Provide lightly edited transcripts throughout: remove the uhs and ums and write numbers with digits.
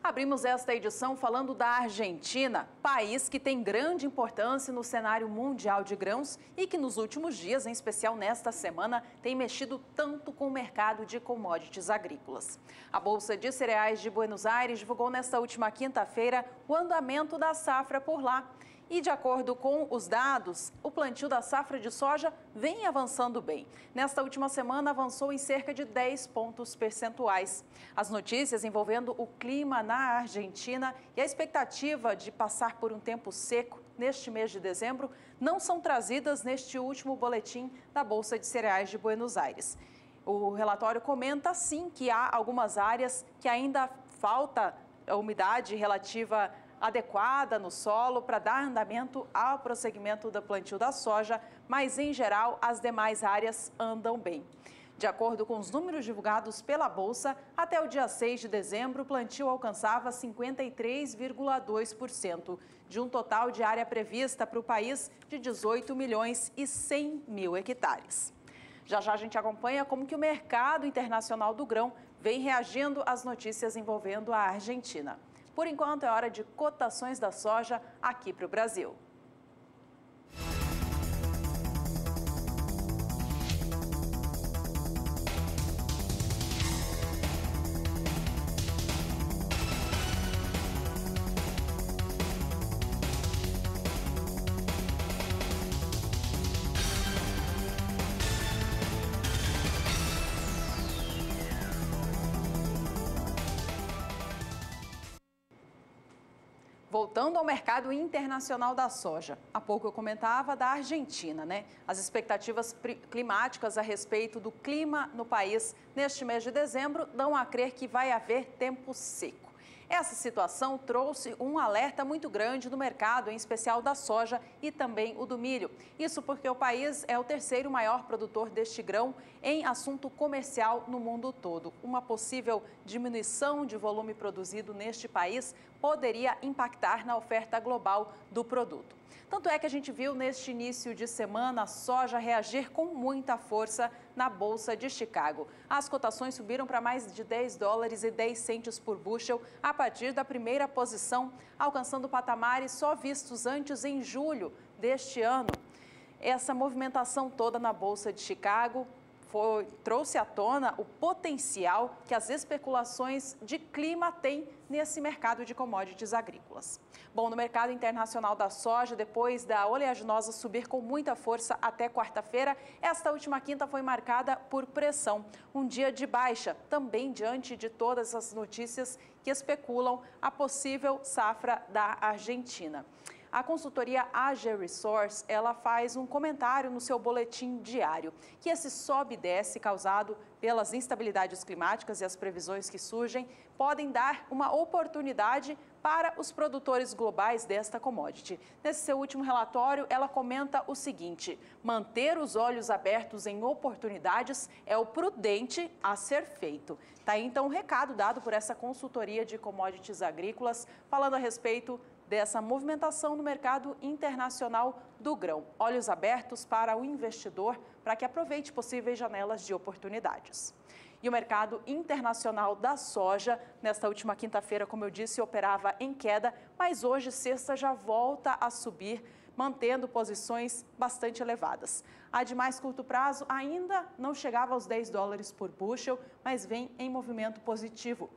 Abrimos esta edição falando da Argentina, país que tem grande importância no cenário mundial de grãos e que nos últimos dias, em especial nesta semana, tem mexido tanto com o mercado de commodities agrícolas. A Bolsa de Cereais de Buenos Aires divulgou nesta última quinta-feira o andamento da safra por lá. E de acordo com os dados, o plantio da safra de soja vem avançando bem. Nesta última semana, avançou em cerca de 10 pontos percentuais. As notícias envolvendo o clima na Argentina e a expectativa de passar por um tempo seco neste mês de dezembro não são trazidas neste último boletim da Bolsa de Cereais de Buenos Aires. O relatório comenta, sim, que há algumas áreas que ainda falta a umidade relativa adequada no solo para dar andamento ao prosseguimento do plantio da soja, mas, em geral, as demais áreas andam bem. De acordo com os números divulgados pela Bolsa, até o dia 6 de dezembro, o plantio alcançava 53,2% de um total de área prevista para o país de 18 milhões e 100 mil hectares. Já já a gente acompanha como que o mercado internacional do grão vem reagindo às notícias envolvendo a Argentina. Por enquanto, é hora de cotações da soja aqui para o Brasil. Voltando ao mercado internacional da soja, há pouco eu comentava da Argentina, né? As expectativas climáticas a respeito do clima no país neste mês de dezembro dão a crer que vai haver tempo seco. Essa situação trouxe um alerta muito grande no mercado, em especial da soja e também o do milho. Isso porque o país é o terceiro maior produtor deste grão em assunto comercial no mundo todo. Uma possível diminuição de volume produzido neste país poderia impactar na oferta global do produto. Tanto é que a gente viu neste início de semana a soja reagir com muita força na Bolsa de Chicago. As cotações subiram para mais de 10 dólares e 10 centes por bushel a partir da primeira posição, alcançando patamares só vistos antes em julho deste ano. Essa movimentação toda na Bolsa de Chicago trouxe à tona o potencial que as especulações de clima têm nesse mercado de commodities agrícolas. Bom, no mercado internacional da soja, depois da oleaginosa subir com muita força até quarta-feira, esta última quinta foi marcada por pressão. Um dia de baixa, também diante de todas as notícias que especulam a possível safra da Argentina. A consultoria AG Resource, ela faz um comentário no seu boletim diário, que esse sobe e desce causado pelas instabilidades climáticas e as previsões que surgem podem dar uma oportunidade para os produtores globais desta commodity. Nesse seu último relatório, ela comenta o seguinte: manter os olhos abertos em oportunidades é o prudente a ser feito. Tá aí então um recado dado por essa consultoria de commodities agrícolas, falando a respeito dessa movimentação no mercado internacional do grão. Olhos abertos para o investidor para que aproveite possíveis janelas de oportunidades. E o mercado internacional da soja, nesta última quinta-feira, como eu disse, operava em queda, mas hoje, sexta, já volta a subir, mantendo posições bastante elevadas. A de mais curto prazo ainda não chegava aos 10 dólares por bushel, mas vem em movimento positivo.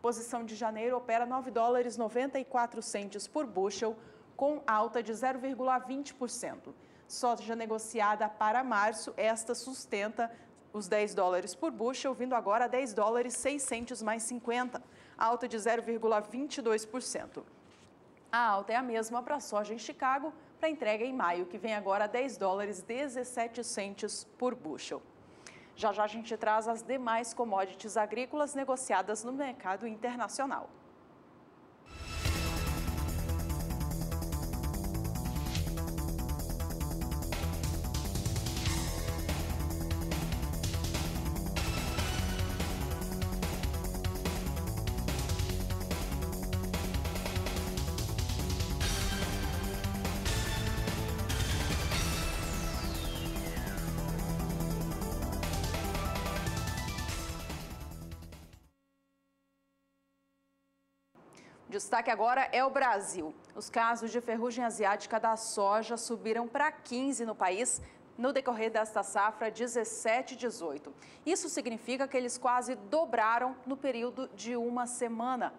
Posição de janeiro opera 9 dólares 94 centes por bushel, com alta de 0,20%. Soja negociada para março, esta sustenta os 10 dólares por bushel, vindo agora a 10 dólares 6 centes mais 50, alta de 0,22%. A alta é a mesma para a soja em Chicago, para entrega em maio, que vem agora a 10 dólares 17 centes por bushel. Já já a gente traz as demais commodities agrícolas negociadas no mercado internacional. Destaque agora é o Brasil. Os casos de ferrugem asiática da soja subiram para 15 no país no decorrer desta safra 17-18. Isso significa que eles quase dobraram no período de uma semana.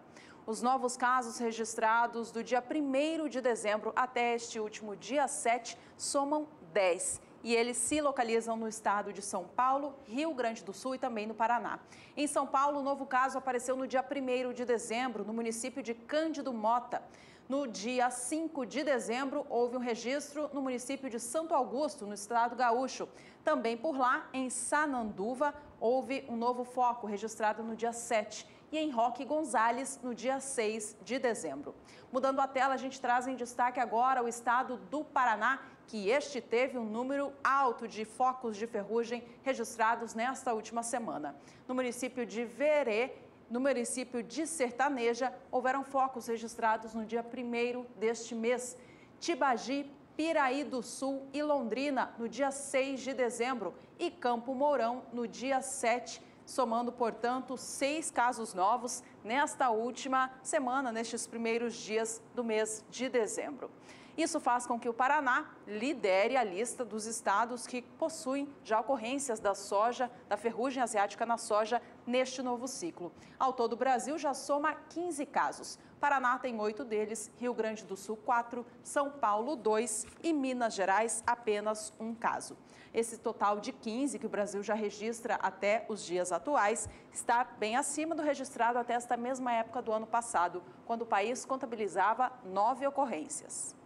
Os novos casos registrados do dia 1º de dezembro até este último dia 7 somam 10. E eles se localizam no estado de São Paulo, Rio Grande do Sul e também no Paraná. Em São Paulo, o novo caso apareceu no dia 1º de dezembro, no município de Cândido Mota. No dia 5 de dezembro, houve um registro no município de Santo Augusto, no estado gaúcho. Também por lá, em Sananduva, houve um novo foco registrado no dia 7. E em Roque Gonzales, no dia 6 de dezembro. Mudando a tela, a gente traz em destaque agora o estado do Paraná, que este teve um número alto de focos de ferrugem registrados nesta última semana. No município de Verê, no município de Sertaneja, houveram focos registrados no dia 1º deste mês. Tibagi, Piraí do Sul e Londrina, no dia 6 de dezembro. E Campo Mourão, no dia 7, somando, portanto, 6 casos novos nesta última semana, nestes primeiros dias do mês de dezembro. Isso faz com que o Paraná lidere a lista dos estados que possuem já ocorrências da soja, da ferrugem asiática na soja, neste novo ciclo. Ao todo, o Brasil já soma 15 casos. Paraná tem 8 deles, Rio Grande do Sul 4, São Paulo 2 e Minas Gerais apenas 1 caso. Esse total de 15 que o Brasil já registra até os dias atuais está bem acima do registrado até esta mesma época do ano passado, quando o país contabilizava 9 ocorrências.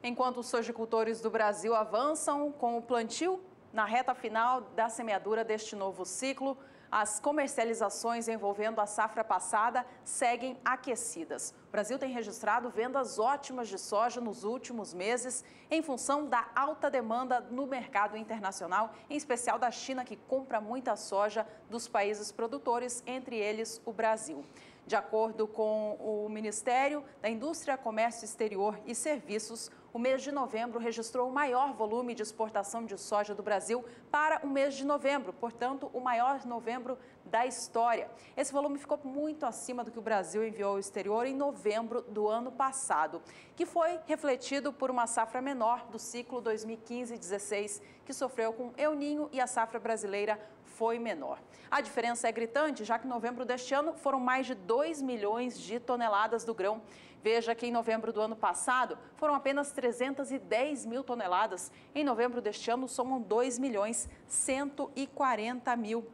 Enquanto os sojicultores do Brasil avançam com o plantio, na reta final da semeadura deste novo ciclo, as comercializações envolvendo a safra passada seguem aquecidas. O Brasil tem registrado vendas ótimas de soja nos últimos meses, em função da alta demanda no mercado internacional, em especial da China, que compra muita soja dos países produtores, entre eles o Brasil. De acordo com o Ministério da Indústria, Comércio Exterior e Serviços, o mês de novembro registrou o maior volume de exportação de soja do Brasil para o mês de novembro, portanto, o maior novembro da história. Esse volume ficou muito acima do que o Brasil enviou ao exterior em novembro do ano passado, que foi refletido por uma safra menor do ciclo 2015-16, que sofreu com El Niño, e a safra brasileira foi menor. A diferença é gritante, já que em novembro deste ano foram mais de 2 milhões de toneladas do grão. Veja que em novembro do ano passado foram apenas 310 mil toneladas. Em novembro deste ano somam 2 milhões 140 mil.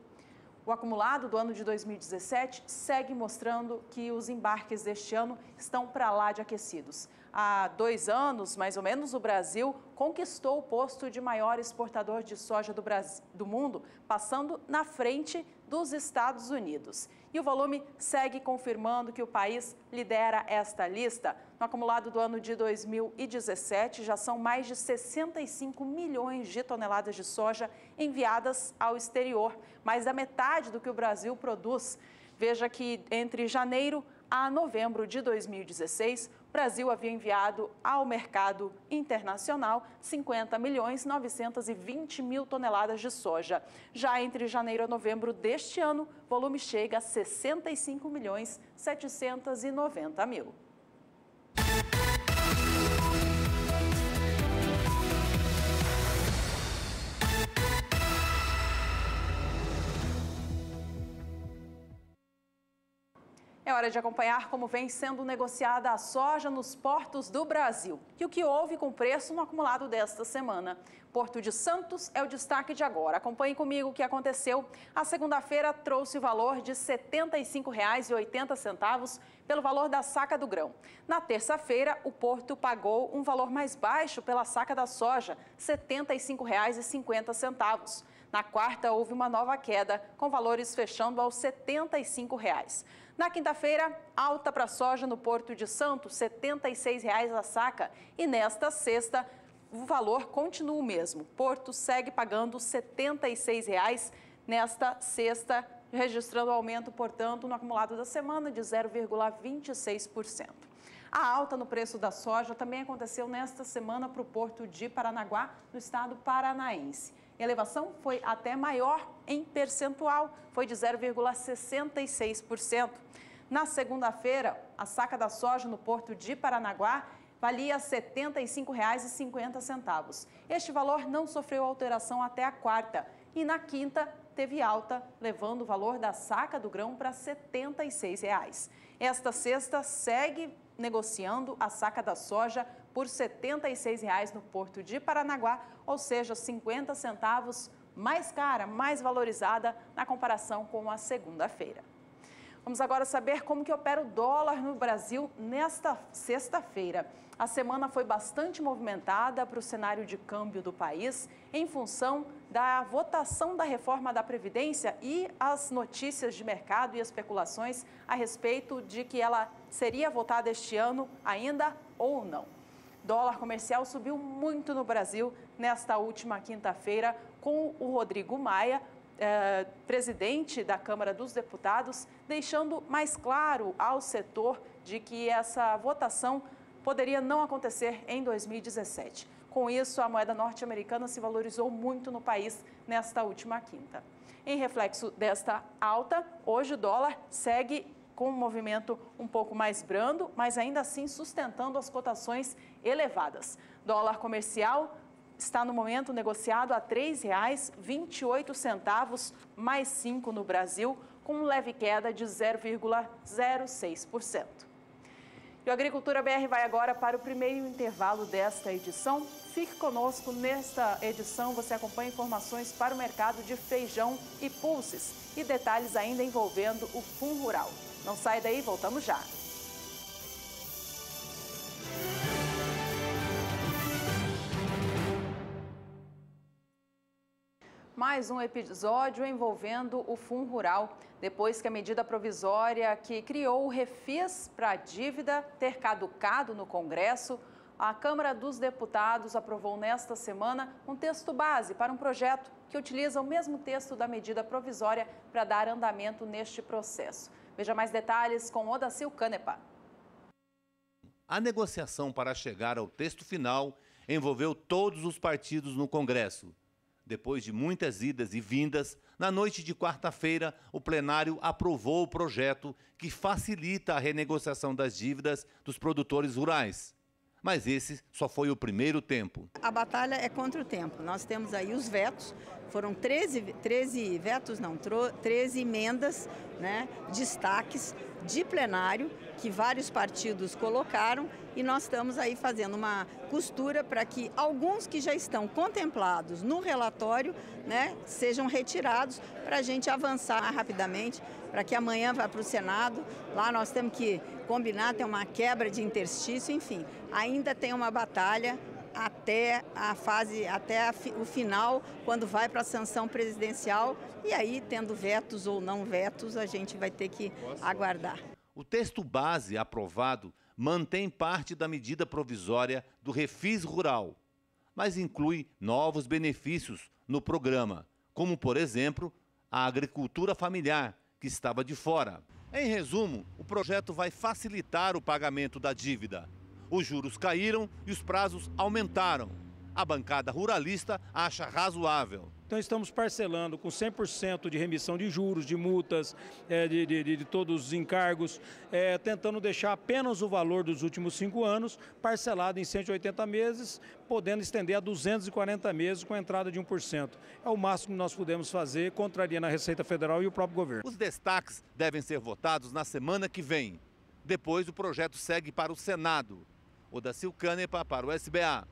O acumulado do ano de 2017 segue mostrando que os embarques deste ano estão para lá de aquecidos. Há 2 anos, mais ou menos, o Brasil conquistou o posto de maior exportador de soja do mundo, passando na frente dos Estados Unidos. E o volume segue confirmando que o país lidera esta lista. No acumulado do ano de 2017, já são mais de 65 milhões de toneladas de soja enviadas ao exterior, mais da metade do que o Brasil produz. Veja que entre janeiro a novembro de 2016, o Brasil havia enviado ao mercado internacional 50 milhões 920 mil toneladas de soja. Já entre janeiro a novembro deste ano, o volume chega a 65 milhões 790 mil. É hora de acompanhar como vem sendo negociada a soja nos portos do Brasil e o que houve com o preço no acumulado desta semana. Porto de Santos é o destaque de agora. Acompanhe comigo o que aconteceu. A segunda-feira trouxe o valor de R$ 75,80 pelo valor da saca do grão. Na terça-feira, o Porto pagou um valor mais baixo pela saca da soja, R$ 75,50. Na quarta, houve uma nova queda, com valores fechando aos R$ 75. Na quinta-feira, alta para a soja no Porto de Santos, R$ 76 a saca. E nesta sexta, o valor continua o mesmo. Porto segue pagando R$ 76 nesta sexta, registrando aumento, portanto, no acumulado da semana de 0,26%. A alta no preço da soja também aconteceu nesta semana para o Porto de Paranaguá, no estado paranaense. A elevação foi até maior em percentual, foi de 0,66%. Na segunda-feira, a saca da soja no Porto de Paranaguá valia R$ 75,50. Este valor não sofreu alteração até a quarta e na quinta teve alta, levando o valor da saca do grão para R$ 76. Esta sexta segue negociando a saca da soja por R$ 76 no Porto de Paranaguá, ou seja, 50 centavos mais cara, mais valorizada na comparação com a segunda-feira. Vamos agora saber como que opera o dólar no Brasil nesta sexta-feira. A semana foi bastante movimentada para o cenário de câmbio do país, em função da votação da reforma da Previdência e as notícias de mercado e especulações a respeito de que ela seria votada este ano ainda ou não. Dólar comercial subiu muito no Brasil nesta última quinta-feira, com o Rodrigo Maia, presidente da Câmara dos Deputados, deixando mais claro ao setor de que essa votação poderia não acontecer em 2017. Com isso, a moeda norte-americana se valorizou muito no país nesta última quinta. Em reflexo desta alta, hoje o dólar segue com um movimento um pouco mais brando, mas ainda assim sustentando as cotações elevadas. Dólar comercial está no momento negociado a R$ 3,28, mais 5 no Brasil, com leve queda de 0,06%. E o Agricultura BR vai agora para o primeiro intervalo desta edição. Fique conosco. Nesta edição você acompanha informações para o mercado de feijão e pulses e detalhes ainda envolvendo o FunRural. Não sai daí, voltamos já. Mais um episódio envolvendo o FunRural. Depois que a medida provisória que criou o refis para a dívida ter caducado no Congresso, a Câmara dos Deputados aprovou nesta semana um texto base para um projeto que utiliza o mesmo texto da medida provisória para dar andamento neste processo. Veja mais detalhes com Odacil Canepa. A negociação para chegar ao texto final envolveu todos os partidos no Congresso. Depois de muitas idas e vindas, na noite de quarta-feira, o plenário aprovou o projeto que facilita a renegociação das dívidas dos produtores rurais. Mas esse só foi o primeiro tempo. A batalha é contra o tempo. Nós temos aí os vetos, foram 13 emendas, né, destaques de plenário que vários partidos colocaram e nós estamos aí fazendo uma costura para que alguns que já estão contemplados no relatório, né, sejam retirados para a gente avançar rapidamente, para que amanhã vá para o Senado. Lá nós temos que combinar, tem uma quebra de interstício, enfim, ainda tem uma batalha até o final, quando vai para a sanção presidencial, e aí, tendo vetos ou não vetos, a gente vai ter que aguardar. O texto base aprovado mantém parte da medida provisória do Refis Rural, mas inclui novos benefícios no programa, como, por exemplo, a agricultura familiar, que estava de fora. Em resumo, o projeto vai facilitar o pagamento da dívida. Os juros caíram e os prazos aumentaram. A bancada ruralista acha razoável. Então estamos parcelando com 100% de remissão de juros, de multas, de todos os encargos, tentando deixar apenas o valor dos últimos 5 anos parcelado em 180 meses, podendo estender a 240 meses com a entrada de 1%. É o máximo que nós podemos fazer, contrariando a Receita Federal e o próprio governo. Os destaques devem ser votados na semana que vem. Depois o projeto segue para o Senado. Odacil Canepa para o SBA.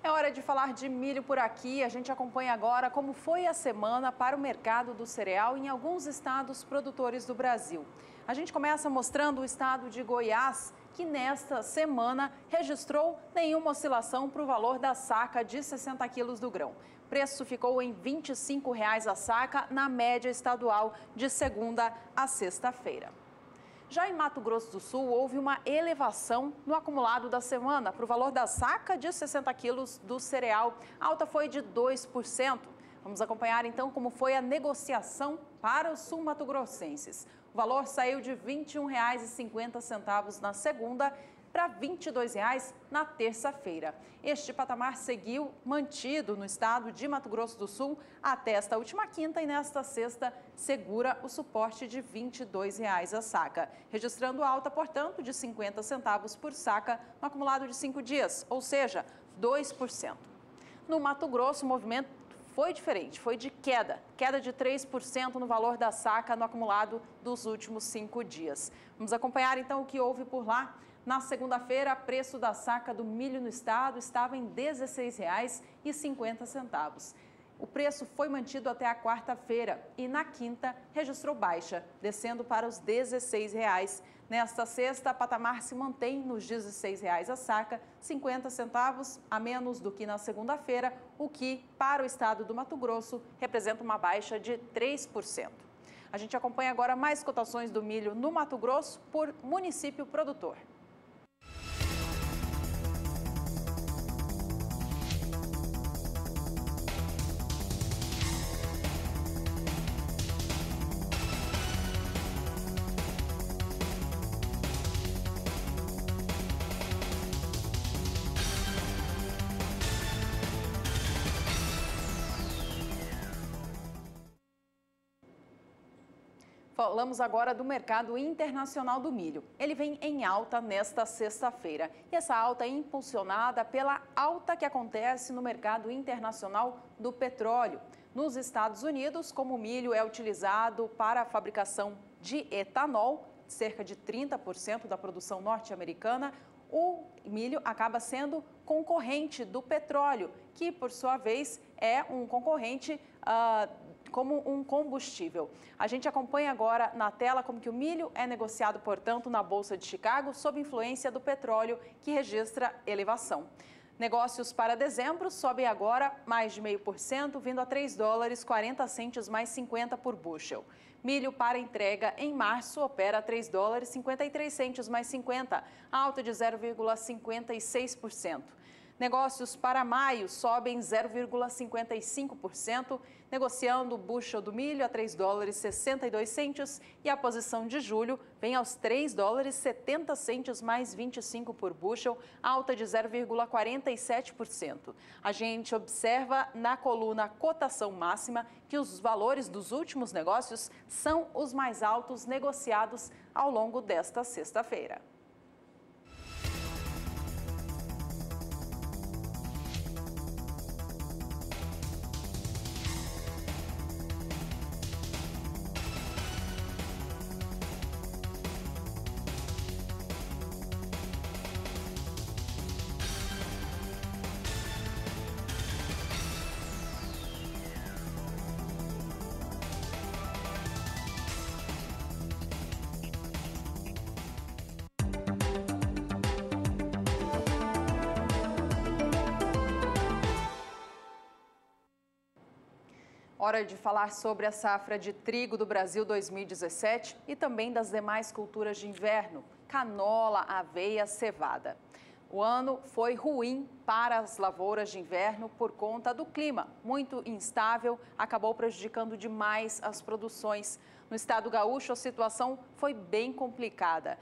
É hora de falar de milho por aqui. A gente acompanha agora como foi a semana para o mercado do cereal em alguns estados produtores do Brasil. A gente começa mostrando o estado de Goiás, que nesta semana registrou nenhuma oscilação para o valor da saca de 60 quilos do grão. O preço ficou em R$ 25 a saca na média estadual de segunda a sexta-feira. Já em Mato Grosso do Sul, houve uma elevação no acumulado da semana para o valor da saca de 60 quilos do cereal. A alta foi de 2%. Vamos acompanhar então como foi a negociação para os sul-mato-grossenses. O valor saiu de R$ 21,50 na segunda para R$ 22,00 na terça-feira. Este patamar seguiu mantido no estado de Mato Grosso do Sul até esta última quinta e nesta sexta segura o suporte de R$ 22,00 a saca, registrando alta, portanto, de 50 centavos por saca no acumulado de 5 dias, ou seja, 2%. No Mato Grosso, o movimento foi diferente, foi de queda de 3% no valor da saca no acumulado dos últimos 5 dias. Vamos acompanhar então o que houve por lá. Na segunda-feira, o preço da saca do milho no estado estava em R$ 16,50. O preço foi mantido até a quarta-feira e na quinta registrou baixa, descendo para os R$ 16,00. Nesta sexta, a patamar se mantém nos R$ 16,00 a saca, 50 centavos a menos do que na segunda-feira, o que, para o estado do Mato Grosso, representa uma baixa de 3%. A gente acompanha agora mais cotações do milho no Mato Grosso por município produtor. Falamos agora do mercado internacional do milho. Ele vem em alta nesta sexta-feira. E essa alta é impulsionada pela alta que acontece no mercado internacional do petróleo. Nos Estados Unidos, como o milho é utilizado para a fabricação de etanol, cerca de 30% da produção norte-americana, o milho acaba sendo concorrente do petróleo, que, por sua vez, é um concorrente como um combustível. A gente acompanha agora na tela como que o milho é negociado, portanto, na Bolsa de Chicago, sob influência do petróleo, que registra elevação. Negócios para dezembro sobem agora mais de 0,5%, vindo a $3,40 mais 50 por bushel. Milho para entrega em março opera a $3,53 mais 50, alta de 0,56%. Negócios para maio sobem 0,55%, negociando o bushel do milho a $3,62 e a posição de julho vem aos $3,70 mais 25 por bushel, alta de 0,47%. A gente observa na coluna cotação máxima que os valores dos últimos negócios são os mais altos negociados ao longo desta sexta-feira. Hora de falar sobre a safra de trigo do Brasil 2017 e também das demais culturas de inverno, canola, aveia, cevada. O ano foi ruim para as lavouras de inverno por conta do clima, muito instável, acabou prejudicando demais as produções. No estado gaúcho, a situação foi bem complicada.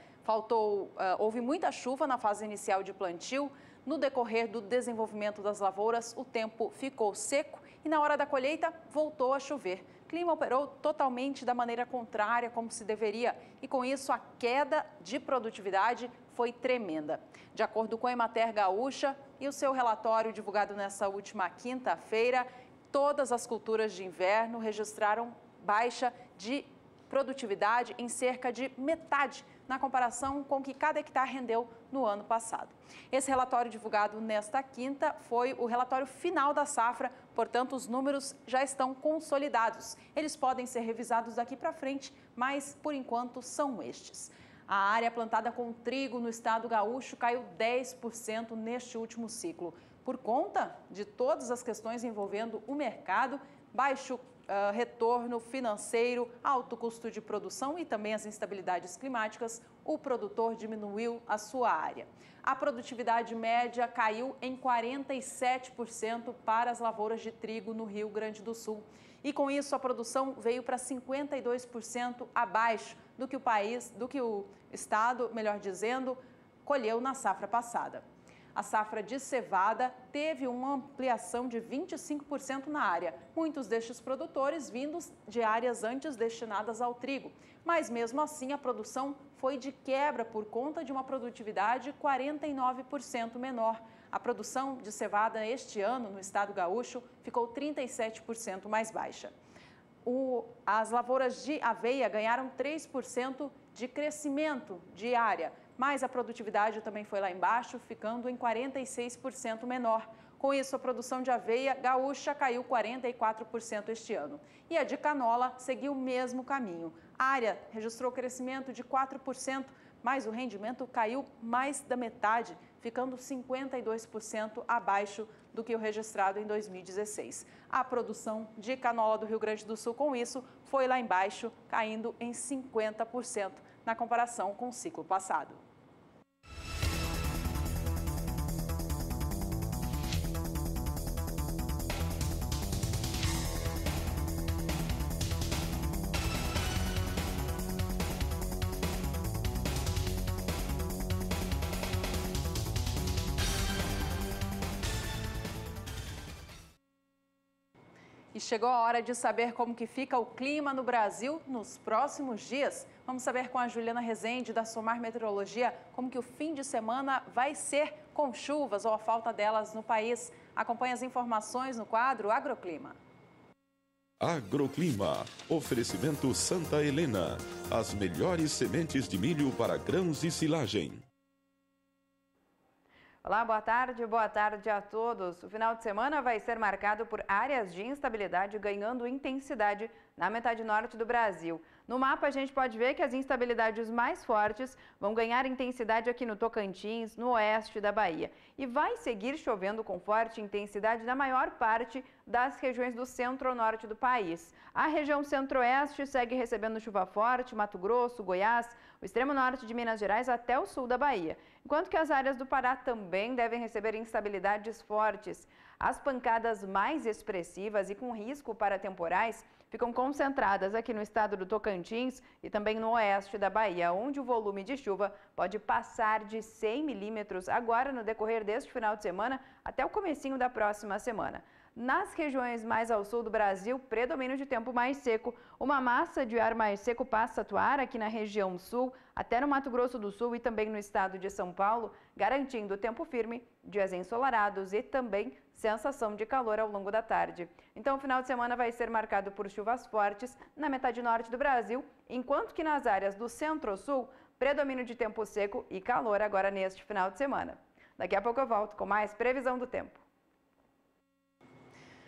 Houve muita chuva na fase inicial de plantio. No decorrer do desenvolvimento das lavouras, o tempo ficou seco e na hora da colheita voltou a chover. O clima operou totalmente da maneira contrária como se deveria e com isso a queda de produtividade foi tremenda. De acordo com a Emater Gaúcha e o seu relatório divulgado nessa última quinta-feira, todas as culturas de inverno registraram baixa de produtividade em cerca de metade na comparação com o que cada hectare rendeu no ano passado. Esse relatório divulgado nesta quinta foi o relatório final da safra portanto, os números já estão consolidados. Eles podem ser revisados daqui para frente, mas, por enquanto, são estes. A área plantada com trigo no estado gaúcho caiu 10% neste último ciclo, por conta de todas as questões envolvendo o mercado, baixo retorno financeiro, alto custo de produção e também as instabilidades climáticas. O produtor diminuiu a sua área. A produtividade média caiu em 47% para as lavouras de trigo no Rio Grande do Sul. E com isso a produção veio para 52% abaixo do que o estado, melhor dizendo, colheu na safra passada. A safra de cevada teve uma ampliação de 25% na área, muitos destes produtores vindos de áreas antes destinadas ao trigo. Mas mesmo assim a produção foi de quebra por conta de uma produtividade 49% menor. A produção de cevada este ano no estado gaúcho ficou 37% mais baixa. As lavouras de aveia ganharam 3% de crescimento de área, mas a produtividade também foi lá embaixo, ficando em 46% menor. Com isso, a produção de aveia gaúcha caiu 44% este ano. E a de canola seguiu o mesmo caminho. A área registrou crescimento de 4%, mas o rendimento caiu mais da metade, ficando 52% abaixo do que o registrado em 2016. A produção de canola do Rio Grande do Sul, com isso, foi lá embaixo, caindo em 50% na comparação com o ciclo passado. E chegou a hora de saber como que fica o clima no Brasil nos próximos dias. Vamos saber com a Juliana Rezende, da Somar Meteorologia, como que o fim de semana vai ser com chuvas ou a falta delas no país. Acompanhe as informações no quadro Agroclima. Agroclima. Oferecimento Santa Helena. As melhores sementes de milho para grãos e silagem. Olá, boa tarde a todos. O final de semana vai ser marcado por áreas de instabilidade ganhando intensidade na metade norte do Brasil. No mapa a gente pode ver que as instabilidades mais fortes vão ganhar intensidade aqui no Tocantins, no oeste da Bahia. E vai seguir chovendo com forte intensidade na maior parte das regiões do centro-norte do país. A região centro-oeste segue recebendo chuva forte, Mato Grosso, Goiás, o extremo norte de Minas Gerais até o sul da Bahia. Enquanto que as áreas do Pará também devem receber instabilidades fortes. As pancadas mais expressivas e com risco para temporais ficam concentradas aqui no estado do Tocantins e também no oeste da Bahia, onde o volume de chuva pode passar de 100 milímetros agora no decorrer deste final de semana até o comecinho da próxima semana. Nas regiões mais ao sul do Brasil, predomínio de tempo mais seco. Uma massa de ar mais seco passa a atuar aqui na região sul, até no Mato Grosso do Sul e também no estado de São Paulo, garantindo tempo firme, dias ensolarados e também sensação de calor ao longo da tarde. Então, o final de semana vai ser marcado por chuvas fortes na metade norte do Brasil, enquanto que nas áreas do centro-sul, predomínio de tempo seco e calor agora neste final de semana. Daqui a pouco eu volto com mais previsão do tempo.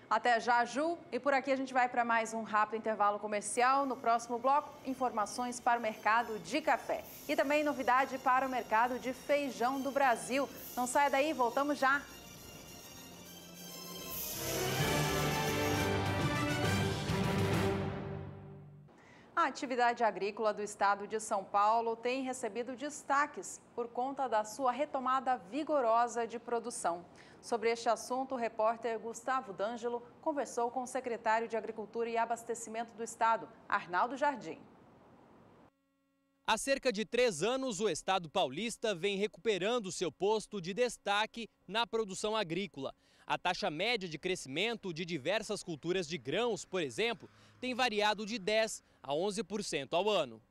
Até já, Ju. E por aqui a gente vai para mais um rápido intervalo comercial. No próximo bloco, informações para o mercado de café. E também novidade para o mercado de feijão do Brasil. Não saia daí, voltamos já. A atividade agrícola do estado de São Paulo tem recebido destaques por conta da sua retomada vigorosa de produção. Sobre este assunto, o repórter Gustavo D'Angelo conversou com o secretário de Agricultura e Abastecimento do estado, Arnaldo Jardim. Há cerca de 3 anos, o estado paulista vem recuperando seu posto de destaque na produção agrícola. A taxa média de crescimento de diversas culturas de grãos, por exemplo, tem variado de 10% a 11% ao ano.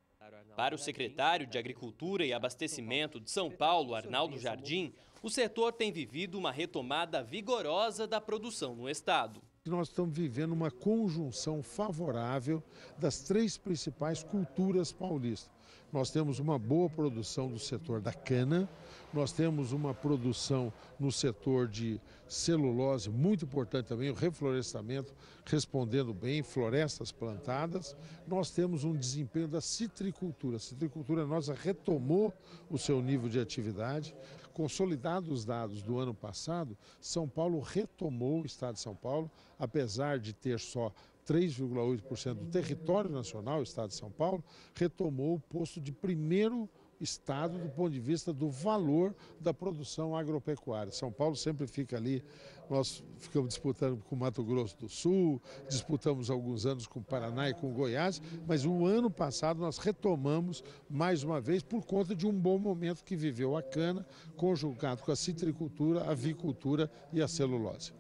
Para o secretário de Agricultura e Abastecimento de São Paulo, Arnaldo Jardim, o setor tem vivido uma retomada vigorosa da produção no estado. Nós estamos vivendo uma conjunção favorável das 3 principais culturas paulistas. Nós temos uma boa produção do setor da cana, nós temos uma produção no setor de celulose, muito importante também, o reflorestamento respondendo bem, florestas plantadas. Nós temos um desempenho da citricultura. A citricultura nossa retomou o seu nível de atividade. Consolidados os dados do ano passado, São Paulo retomou, o estado de São Paulo, apesar de ter só 3,8% do território nacional, o estado de São Paulo, retomou o posto de primeiro estado do ponto de vista do valor da produção agropecuária. São Paulo sempre fica ali, nós ficamos disputando com o Mato Grosso do Sul, disputamos alguns anos com o Paraná e com o Goiás, mas o ano passado nós retomamos mais uma vez por conta de um bom momento que viveu a cana, conjugado com a citricultura, a avicultura e a celulose.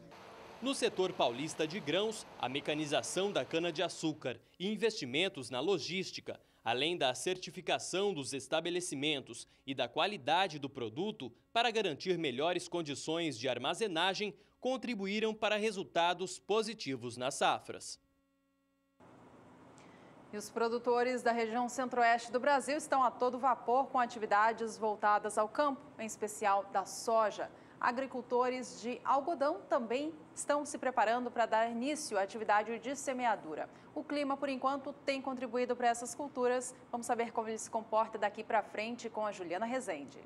No setor paulista de grãos, a mecanização da cana-de-açúcar e investimentos na logística, além da certificação dos estabelecimentos e da qualidade do produto para garantir melhores condições de armazenagem, contribuíram para resultados positivos nas safras. E os produtores da região centro-oeste do Brasil estão a todo vapor com atividades voltadas ao campo, em especial da soja. Agricultores de algodão também estão se preparando para dar início à atividade de semeadura. O clima, por enquanto, tem contribuído para essas culturas. Vamos saber como ele se comporta daqui para frente com a Juliana Rezende.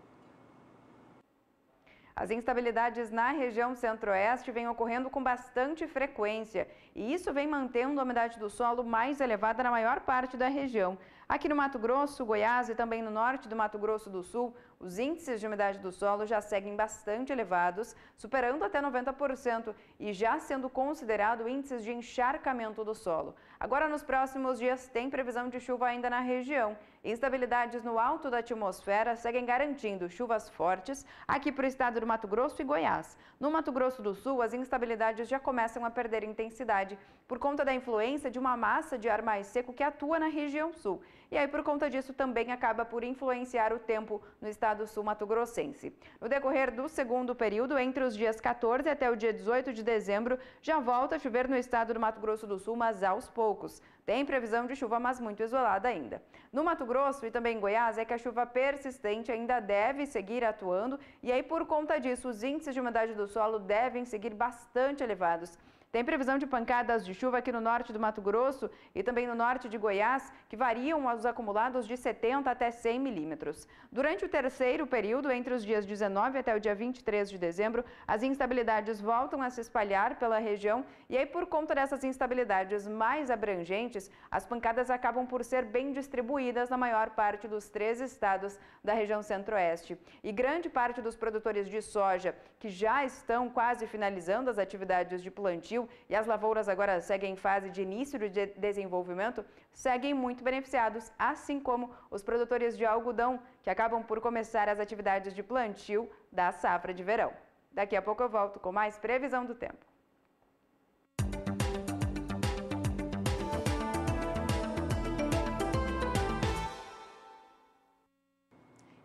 As instabilidades na região centro-oeste vêm ocorrendo com bastante frequência e isso vem mantendo a umidade do solo mais elevada na maior parte da região. Aqui no Mato Grosso, Goiás e também no norte do Mato Grosso do Sul, os índices de umidade do solo já seguem bastante elevados, superando até 90% e já sendo considerado índices de encharcamento do solo. Agora, nos próximos dias, tem previsão de chuva ainda na região. Instabilidades no alto da atmosfera seguem garantindo chuvas fortes aqui para o estado do Mato Grosso e Goiás. No Mato Grosso do Sul, as instabilidades já começam a perder intensidade por conta da influência de uma massa de ar mais seco que atua na região sul. E aí, por conta disso, também acaba por influenciar o tempo no estado sul-mato-grossense. No decorrer do segundo período, entre os dias 14 até o dia 18 de dezembro, já volta a chover no estado do Mato Grosso do Sul, mas aos poucos. Tem previsão de chuva, mas muito isolada ainda. No Mato Grosso e também em Goiás, é que a chuva persistente ainda deve seguir atuando, e aí, por conta disso, os índices de umidade do solo devem seguir bastante elevados. Tem previsão de pancadas de chuva aqui no norte do Mato Grosso e também no norte de Goiás, que variam os acumulados de 70 até 100 milímetros. Durante o terceiro período, entre os dias 19 até o dia 23 de dezembro, as instabilidades voltam a se espalhar pela região e aí, por conta dessas instabilidades mais abrangentes, as pancadas acabam por ser bem distribuídas na maior parte dos 3 estados da região centro-oeste. E grande parte dos produtores de soja, que já estão quase finalizando as atividades de plantio, e as lavouras agora seguem em fase de início de desenvolvimento, seguem muito beneficiados, assim como os produtores de algodão, que acabam por começar as atividades de plantio da safra de verão. Daqui a pouco eu volto com mais previsão do tempo.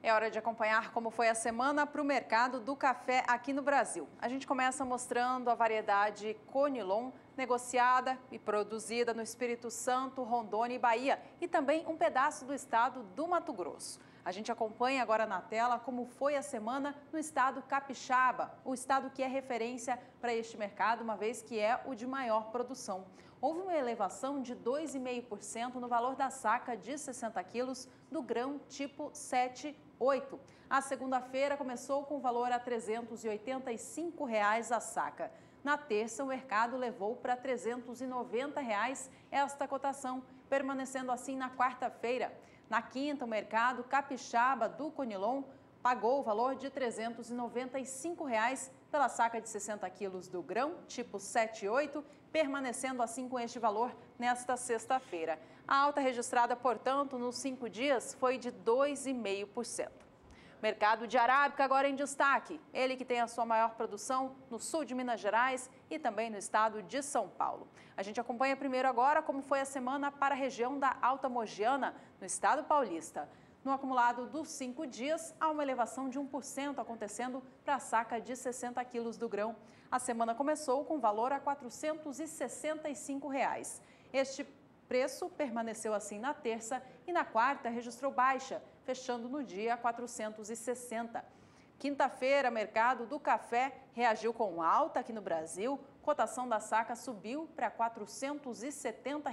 É hora de acompanhar como foi a semana para o mercado do café aqui no Brasil. A gente começa mostrando a variedade Conilon, negociada e produzida no Espírito Santo, Rondônia e Bahia, e também um pedaço do estado do Mato Grosso. A gente acompanha agora na tela como foi a semana no estado capixaba, o estado que é referência para este mercado, uma vez que é o de maior produção. Houve uma elevação de 2,5% no valor da saca de 60 quilos do grão tipo 7,8. A segunda-feira começou com o valor a R$ 385 a saca. Na terça, o mercado levou para R$ 390 esta cotação, permanecendo assim na quarta-feira. Na quinta, o mercado capixaba do Conilon pagou o valor de R$ 395 pela saca de 60 quilos do grão tipo 7,8, permanecendo assim com este valor nesta sexta-feira. A alta registrada, portanto, nos 5 dias foi de 2,5%. Mercado de arábica agora em destaque. Ele que tem a sua maior produção no sul de Minas Gerais e também no estado de São Paulo. A gente acompanha primeiro agora como foi a semana para a região da Alta Mogiana, no estado paulista. No acumulado dos 5 dias, há uma elevação de 1% acontecendo para a saca de 60 quilos do grão. A semana começou com valor a R$ 465. Este Preço permaneceu assim na terça e na quarta registrou baixa, fechando no dia a 460. Quinta-feira, mercado do café reagiu com alta aqui no Brasil. Cotação da saca subiu para R$ 470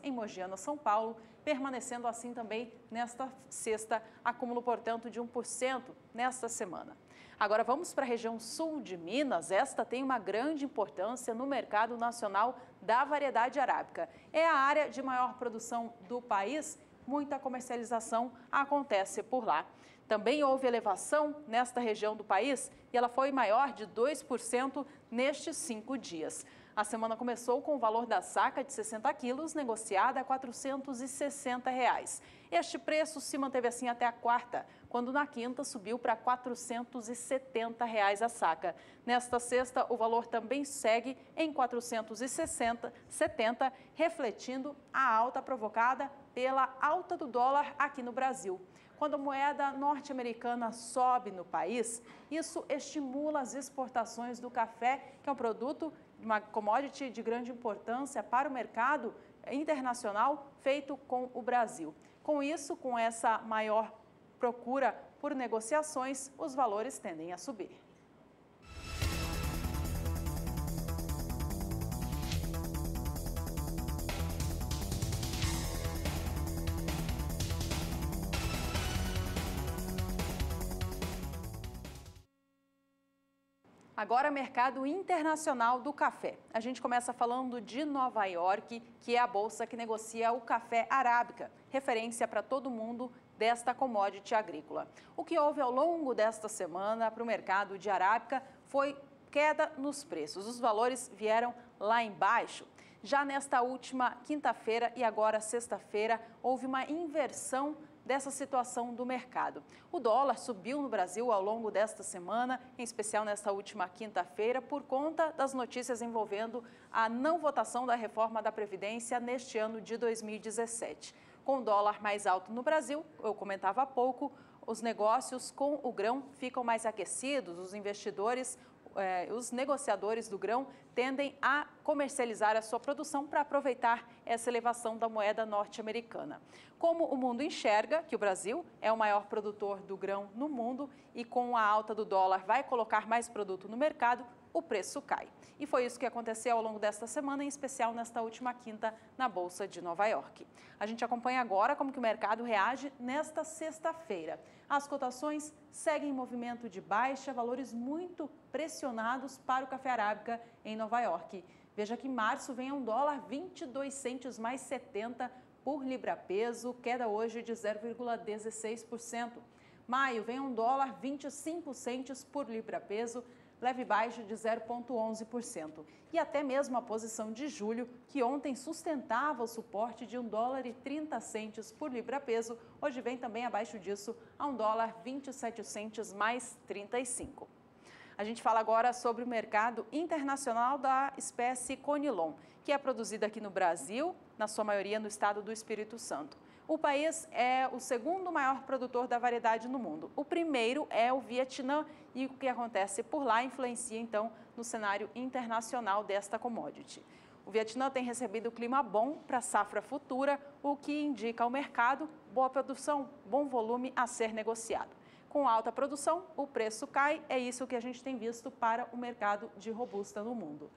em Mogiana, São Paulo, permanecendo assim também nesta sexta, acúmulo, portanto, de 1% nesta semana. Agora vamos para a região sul de Minas. Esta tem uma grande importância no mercado nacional da variedade arábica. É a área de maior produção do país, muita comercialização acontece por lá. Também houve elevação nesta região do país e ela foi maior de 2% nestes 5 dias. A semana começou com o valor da saca de 60 quilos, negociada a R$ 460. Este preço se manteve assim até a quarta, quando na quinta subiu para R$ 470 a saca. Nesta sexta, o valor também segue em 470, refletindo a alta provocada pela alta do dólar aqui no Brasil. Quando a moeda norte-americana sobe no país, isso estimula as exportações do café, que é um produto, uma commodity de grande importância para o mercado internacional feito com o Brasil. Com isso, com essa maior procura por negociações, os valores tendem a subir. Agora, mercado internacional do café. A gente começa falando de Nova York, que é a bolsa que negocia o café arábica, referência para todo mundo desta commodity agrícola. O que houve ao longo desta semana para o mercado de arábica foi queda nos preços. Os valores vieram lá embaixo. Já nesta última quinta-feira e agora sexta-feira, houve uma inversão dessa situação do mercado. O dólar subiu no Brasil ao longo desta semana, em especial nesta última quinta-feira, por conta das notícias envolvendo a não votação da reforma da Previdência neste ano de 2017. Com o dólar mais alto no Brasil, eu comentava há pouco, os negócios com o grão ficam mais aquecidos, os investidores, os negociadores do grão tendem a comercializar a sua produção para aproveitar essa elevação da moeda norte-americana. Como o mundo enxerga que o Brasil é o maior produtor do grão no mundo e com a alta do dólar vai colocar mais produto no mercado, o preço cai. E foi isso que aconteceu ao longo desta semana, em especial nesta última quinta na Bolsa de Nova York. A gente acompanha agora como que o mercado reage nesta sexta-feira. As cotações seguem em movimento de baixa, valores muito pressionados para o café arábica em Nova York. Veja que em março vem a $1,22 mais 70 por libra-peso, queda hoje de 0,16%. Maio vem a $1,25 por libra-peso, leve baixa de 0,11%. E até mesmo a posição de julho, que ontem sustentava o suporte de $1,30 por libra-peso, hoje vem também abaixo disso a $1,27 mais 35. A gente fala agora sobre o mercado internacional da espécie Conilon, que é produzida aqui no Brasil, na sua maioria no estado do Espírito Santo. O país é o segundo maior produtor da variedade no mundo. O primeiro é o Vietnã e o que acontece por lá influencia, então, no cenário internacional desta commodity. O Vietnã tem recebido clima bom para a safra futura, o que indica ao mercado boa produção, bom volume a ser negociado. Com alta produção, o preço cai, é isso que a gente tem visto para o mercado de robusta no mundo.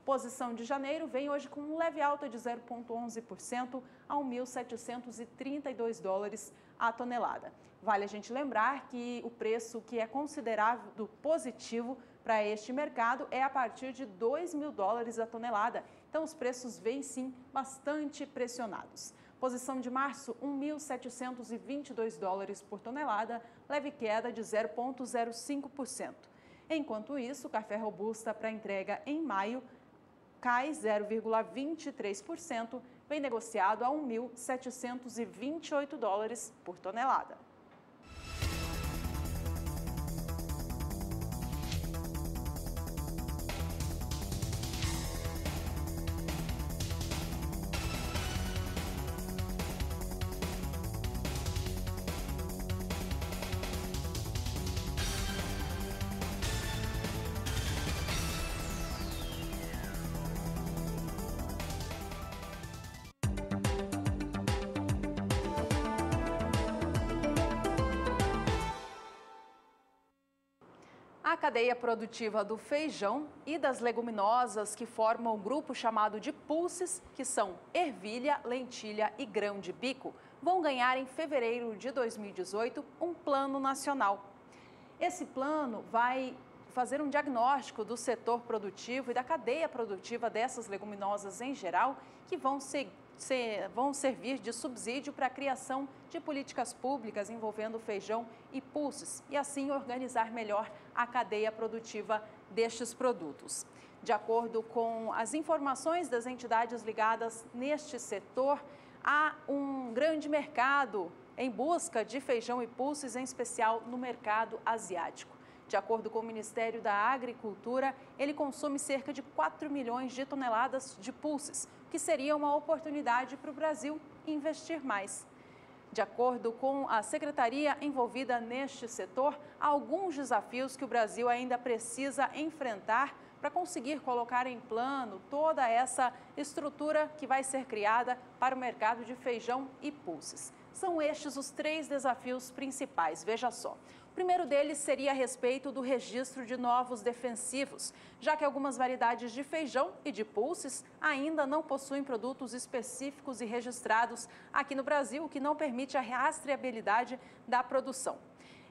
Posição de janeiro vem hoje com uma leve alta de 0,11% a $1.732 a tonelada. Vale a gente lembrar que o preço que é considerado positivo para este mercado é a partir de $2.000 a tonelada. Então, os preços vêm sim bastante pressionados. Posição de março, $1.722 por tonelada, leve queda de 0,05%. Enquanto isso, o café robusta para entrega em maio cai 0,23%, vem negociado a $1.728 por tonelada. cadeia produtiva do feijão e das leguminosas que formam um grupo chamado de pulses, que são ervilha, lentilha e grão de bico, vão ganhar em fevereiro de 2018 um plano nacional. Esse plano vai fazer um diagnóstico do setor produtivo e da cadeia produtiva dessas leguminosas em geral, que vão servir de subsídio para a criação de políticas públicas envolvendo feijão e pulses e assim organizar melhor a cadeia produtiva destes produtos. De acordo com as informações das entidades ligadas neste setor, há um grande mercado em busca de feijão e pulses, em especial no mercado asiático. De acordo com o Ministério da Agricultura, ele consome cerca de 4 milhões de toneladas de pulses, que seria uma oportunidade para o Brasil investir mais. De acordo com a secretaria envolvida neste setor, há alguns desafios que o Brasil ainda precisa enfrentar para conseguir colocar em plano toda essa estrutura que vai ser criada para o mercado de feijão e pulses. São estes os 3 desafios principais, veja só. O primeiro deles seria a respeito do registro de novos defensivos, já que algumas variedades de feijão e de pulses ainda não possuem produtos específicos e registrados aqui no Brasil, o que não permite a rastreabilidade da produção.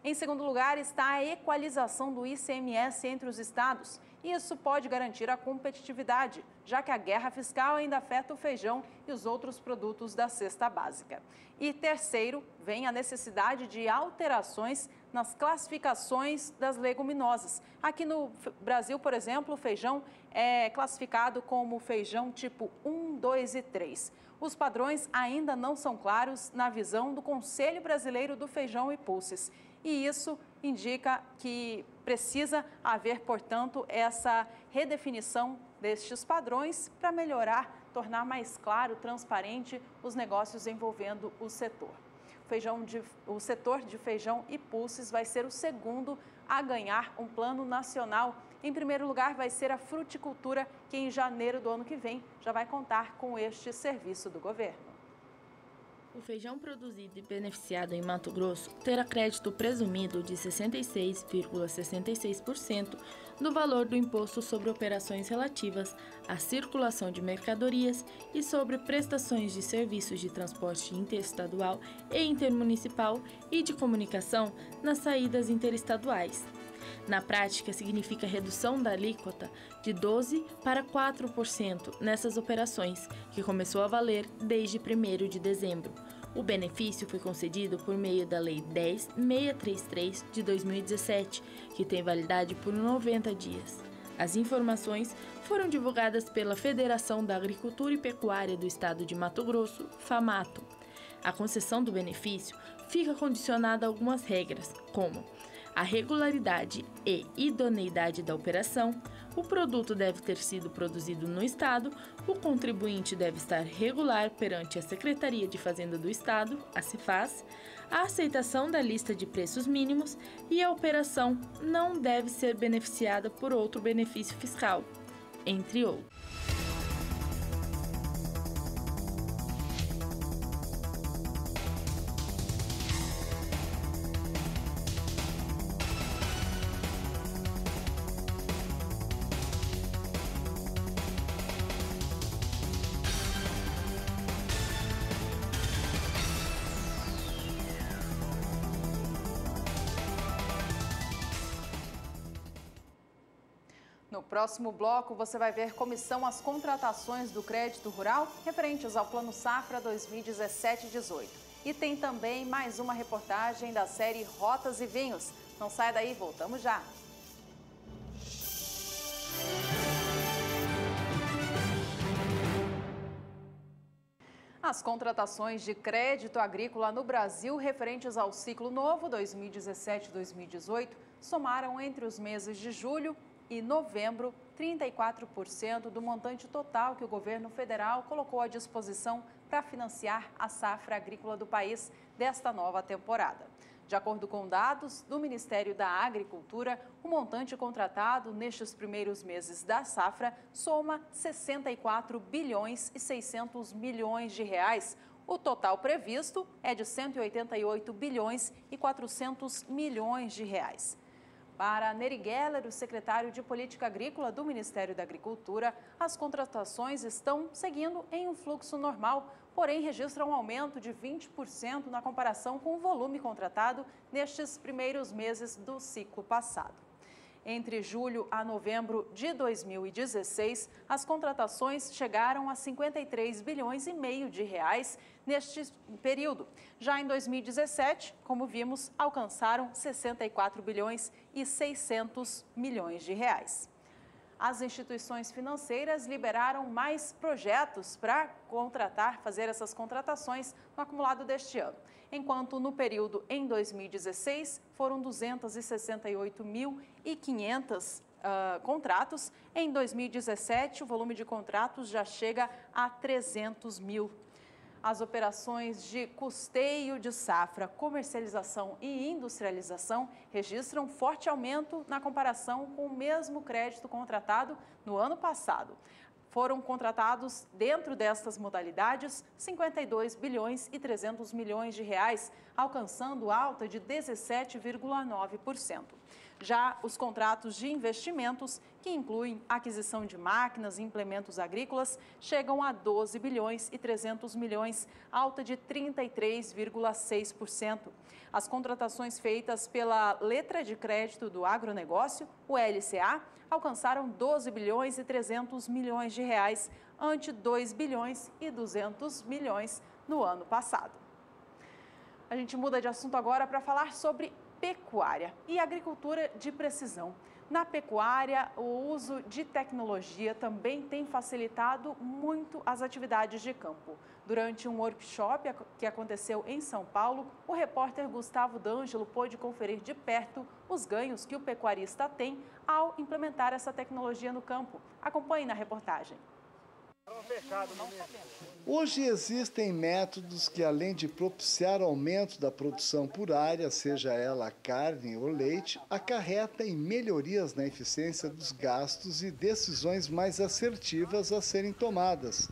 Em segundo lugar, está a equalização do ICMS entre os estados. Isso pode garantir a competitividade, já que a guerra fiscal ainda afeta o feijão e os outros produtos da cesta básica. E terceiro, vem a necessidade de alterações nas classificações das leguminosas. Aqui no Brasil, por exemplo, o feijão é classificado como feijão tipo 1, 2 e 3. Os padrões ainda não são claros na visão do Conselho Brasileiro do Feijão e Pulses. E isso indica que precisa haver, portanto, essa redefinição destes padrões para melhorar, tornar mais claro, transparente os negócios envolvendo o setor. O setor de feijão e pulses vai ser o segundo a ganhar um plano nacional. Em primeiro lugar, vai ser a fruticultura, que em janeiro do ano que vem já vai contar com este serviço do governo. O feijão produzido e beneficiado em Mato Grosso terá crédito presumido de 66,66% do valor do imposto sobre operações relativas à circulação de mercadorias e sobre prestações de serviços de transporte interestadual e intermunicipal e de comunicação nas saídas interestaduais. Na prática, significa redução da alíquota de 12% para 4% nessas operações, que começou a valer desde 1º de dezembro. O benefício foi concedido por meio da Lei 10.633 de 2017, que tem validade por 90 dias. As informações foram divulgadas pela Federação da Agricultura e Pecuária do Estado de Mato Grosso, FAMATO. A concessão do benefício fica condicionada a algumas regras, como a regularidade e idoneidade da operação, o produto deve ter sido produzido no Estado, o contribuinte deve estar regular perante a Secretaria de Fazenda do Estado, a Cefaz, a aceitação da lista de preços mínimos e a operação não deve ser beneficiada por outro benefício fiscal, entre outros. No próximo bloco, você vai ver como são as contratações do crédito rural referentes ao Plano Safra 2017-18. E tem também mais uma reportagem da série Rotas e Vinhos. Não saia daí, voltamos já. As contratações de crédito agrícola no Brasil referentes ao ciclo novo 2017-2018 somaram entre os meses de julho e novembro 34% do montante total que o governo federal colocou à disposição para financiar a safra agrícola do país desta nova temporada. De acordo com dados do Ministério da Agricultura, o montante contratado nestes primeiros meses da safra soma 64 bilhões e 600 milhões de reais. O total previsto é de 188 bilhões e 400 milhões de reais. Para Neri Geller, o secretário de Política Agrícola do Ministério da Agricultura, as contratações estão seguindo em um fluxo normal, porém registram um aumento de 20% na comparação com o volume contratado nestes primeiros meses do ciclo passado. Entre julho a novembro de 2016, as contratações chegaram a 53 bilhões e meio de reais neste período. Já em 2017, como vimos, alcançaram 64 bilhões e 600 milhões de reais. As instituições financeiras liberaram mais projetos para fazer essas contratações no acumulado deste ano. Enquanto no período em 2016 foram 268.500 contratos, em 2017 o volume de contratos já chega a 300 mil. As operações de custeio de safra, comercialização e industrialização registram forte aumento na comparação com o mesmo crédito contratado no ano passado. Foram contratados dentro destas modalidades 52 bilhões e 300 milhões de reais, alcançando alta de 17,9%. Já os contratos de investimentos, que incluem aquisição de máquinas e implementos agrícolas, chegam a 12 bilhões e 300 milhões, alta de 33,6%. As contratações feitas pela letra de crédito do agronegócio, o LCA, alcançaram 12 bilhões e 300 milhões de reais, ante 2 bilhões e 200 milhões no ano passado. A gente muda de assunto agora para falar sobre pecuária e agricultura de precisão. Na pecuária, o uso de tecnologia também tem facilitado muito as atividades de campo. Durante um workshop que aconteceu em São Paulo, o repórter Gustavo D'Angelo pôde conferir de perto os ganhos que o pecuarista tem ao implementar essa tecnologia no campo. Acompanhe na reportagem. Hoje existem métodos que, além de propiciar aumento da produção por área, seja ela carne ou leite, acarreta em melhorias na eficiência dos gastos e decisões mais assertivas a serem tomadas,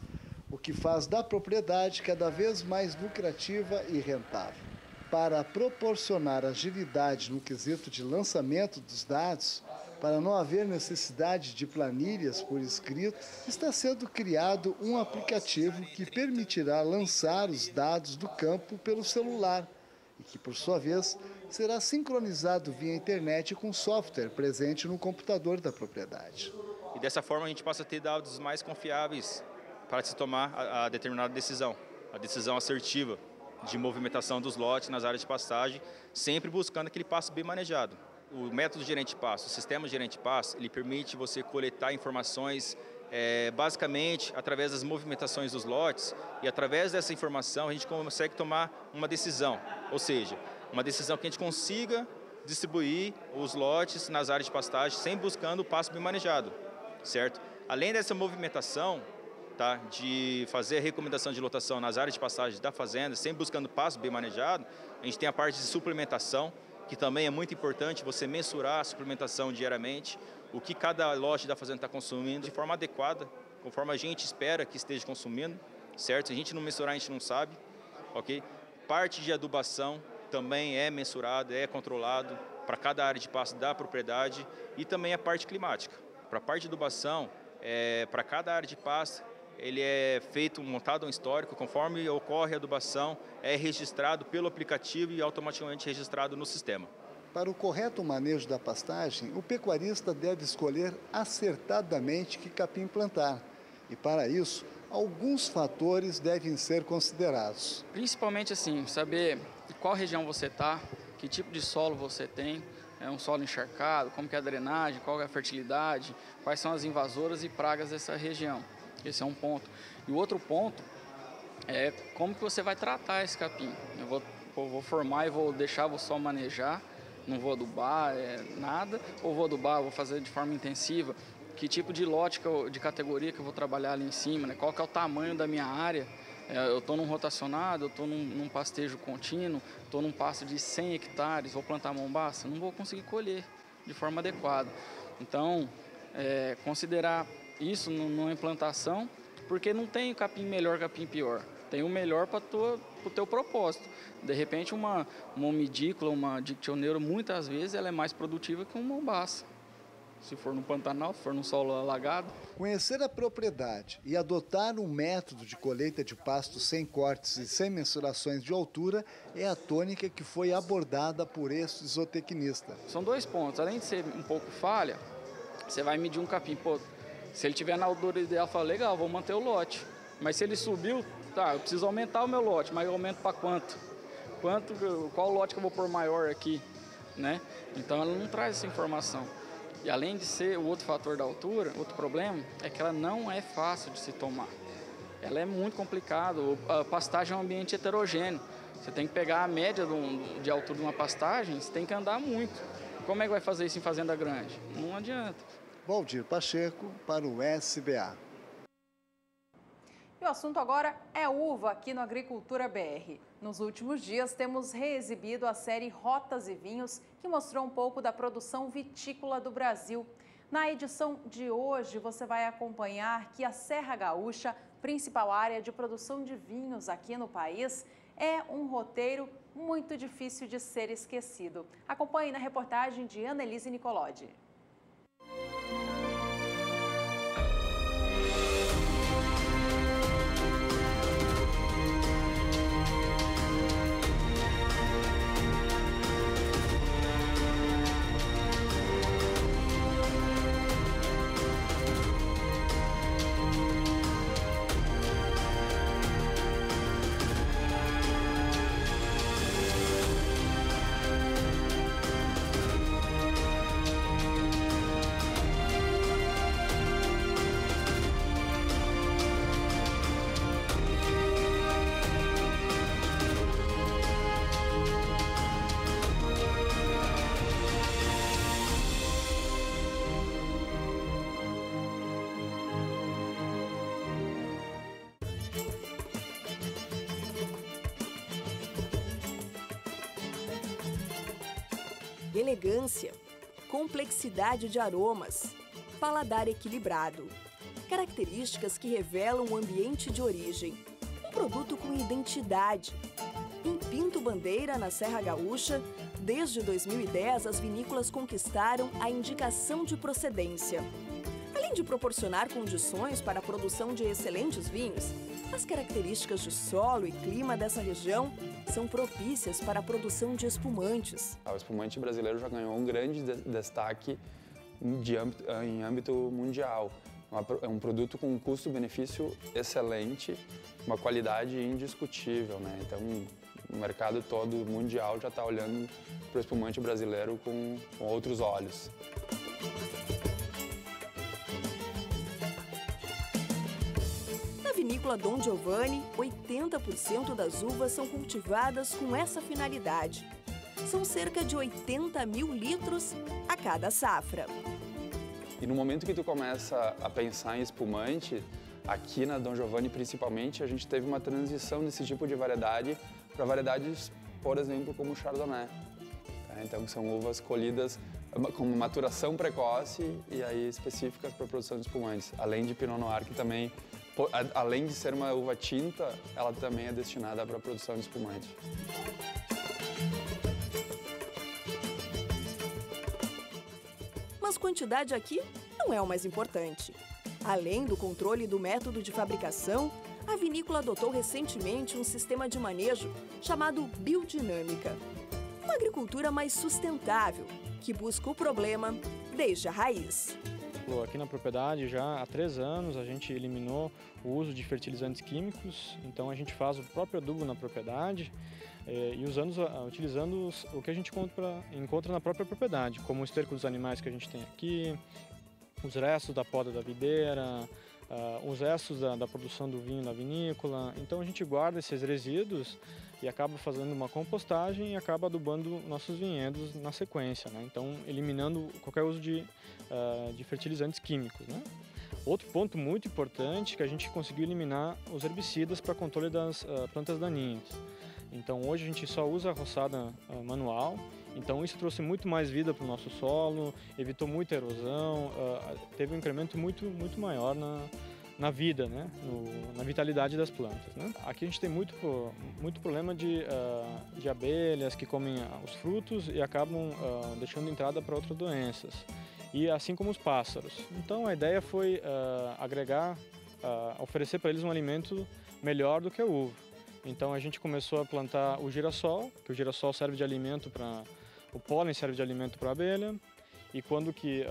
o que faz da propriedade cada vez mais lucrativa e rentável. Para proporcionar agilidade no quesito de lançamento dos dados, para não haver necessidade de planilhas por escrito, está sendo criado um aplicativo que permitirá lançar os dados do campo pelo celular e que, por sua vez, será sincronizado via internet com software presente no computador da propriedade. E dessa forma a gente passa a ter dados mais confiáveis para se tomar a determinada decisão, a decisão assertiva de movimentação dos lotes nas áreas de pastagem, sempre buscando aquele pasto bem manejado. O método gerente de pasto, o sistema gerente de pasto, ele permite você coletar informações basicamente através das movimentações dos lotes, e através dessa informação a gente consegue tomar uma decisão, ou seja, uma decisão que a gente consiga distribuir os lotes nas áreas de pastagem sem buscando o pasto bem manejado, certo? Além dessa movimentação, tá, de fazer a recomendação de lotação nas áreas de pastagem da fazenda, sem buscando pasto bem manejado, a gente tem a parte de suplementação, que também é muito importante você mensurar a suplementação diariamente, o que cada lote da fazenda está consumindo de forma adequada, conforme a gente espera que esteja consumindo, certo? Se a gente não mensurar, a gente não sabe, ok? Parte de adubação também é mensurado, é controlado para cada área de pasto da propriedade, e também a parte climática. Para a parte de adubação, para cada área de pasto, ele é montado um histórico, conforme ocorre a adubação, é registrado pelo aplicativo e automaticamente registrado no sistema. Para o correto manejo da pastagem, o pecuarista deve escolher acertadamente que capim plantar. E para isso, alguns fatores devem ser considerados. Principalmente assim, saber qual região você está, que tipo de solo você tem, é um solo encharcado, como que é a drenagem, qual é a fertilidade, quais são as invasoras e pragas dessa região. Esse é um ponto. E o outro ponto é como que você vai tratar esse capim. Eu vou formar e vou deixar, vou só manejar, não vou adubar, nada, ou vou adubar, vou fazer de forma intensiva. Que tipo de lote, de categoria que eu vou trabalhar ali em cima, né? Qual que é o tamanho da minha área. Eu estou num rotacionado, eu estou num pastejo contínuo, estou num pasto de 100 hectares, vou plantar mombaça, não vou conseguir colher de forma adequada. Então, considerar isso numa implantação, porque não tem capim melhor, capim pior. Tem o melhor para o teu propósito. De repente, uma umidícola, uma dictioneiro, muitas vezes ela é mais produtiva que uma mombaça. Se for no Pantanal, se for num solo alagado. Conhecer a propriedade e adotar um método de colheita de pasto sem cortes e sem mensurações de altura é a tônica que foi abordada por este zootecnista. São 2 pontos. Além de ser um pouco falha, você vai medir um capim. Pô, se ele estiver na altura ideal, fala, legal, vou manter o lote. Mas se ele subiu, tá, eu preciso aumentar o meu lote, mas eu aumento para quanto? Qual lote que eu vou pôr maior aqui? Né? Então ela não traz essa informação. E além de ser o outro fator da altura, outro problema é que ela não é fácil de se tomar. Ela é muito complicada. A pastagem é um ambiente heterogêneo. Você tem que pegar a média de altura de uma pastagem, você tem que andar muito. Como é que vai fazer isso em fazenda grande? Não adianta. Valdir Pacheco para o SBA. E o assunto agora é uva aqui no Agricultura BR. Nos últimos dias temos reexibido a série Rotas e Vinhos, que mostrou um pouco da produção vitícola do Brasil. Na edição de hoje você vai acompanhar que a Serra Gaúcha, principal área de produção de vinhos aqui no país, é um roteiro muito difícil de ser esquecido. Acompanhe na reportagem de Annelise Nicolodi. Elegância, complexidade de aromas, paladar equilibrado. Características que revelam o ambiente de origem. Um produto com identidade. Em Pinto Bandeira, na Serra Gaúcha, desde 2010 as vinícolas conquistaram a indicação de procedência. Além de proporcionar condições para a produção de excelentes vinhos, as características de solo e clima dessa região são propícias para a produção de espumantes. O espumante brasileiro já ganhou um grande destaque em âmbito mundial. É um produto com um custo-benefício excelente, uma qualidade indiscutível, né? Então, o mercado todo mundial já está olhando para o espumante brasileiro com outros olhos. Na vinícola Dom Giovanni, 80% das uvas são cultivadas com essa finalidade. São cerca de 80 mil litros a cada safra. E no momento que tu começa a pensar em espumante, aqui na Dom Giovanni principalmente, a gente teve uma transição desse tipo de variedade para variedades, por exemplo, como o Chardonnay. Então são uvas colhidas com maturação precoce e aí específicas para a produção de espumantes. Além de Pinot Noir, que também, além de ser uma uva tinta, ela também é destinada para a produção de espumante. Mas quantidade aqui não é o mais importante. Além do controle do método de fabricação, a vinícola adotou recentemente um sistema de manejo chamado biodinâmica. Uma agricultura mais sustentável, que busca o problema desde a raiz. Aqui na propriedade, já há 3 anos, a gente eliminou o uso de fertilizantes químicos, então a gente faz o próprio adubo na propriedade e utilizando o que a gente encontra na própria propriedade, como o esterco dos animais que a gente tem aqui, os restos da poda da videira, os restos da produção do vinho na vinícola. Então a gente guarda esses resíduos e acaba fazendo uma compostagem e acaba adubando nossos vinhedos na sequência, né? Então eliminando qualquer uso de fertilizantes químicos, né? Outro ponto muito importante é que a gente conseguiu eliminar os herbicidas para controle das plantas daninhas. Então hoje a gente só usa a roçada manual, então isso trouxe muito mais vida para o nosso solo, evitou muita erosão, teve um incremento muito maior na vida, né? Na vitalidade das plantas, né? Aqui a gente tem muito problema de abelhas que comem os frutos e acabam deixando entrada para outras doenças, e assim como os pássaros. Então a ideia foi oferecer para eles um alimento melhor do que a uva. Então a gente começou a plantar o girassol, que o girassol serve de alimento o pólen serve de alimento para a abelha, e quando que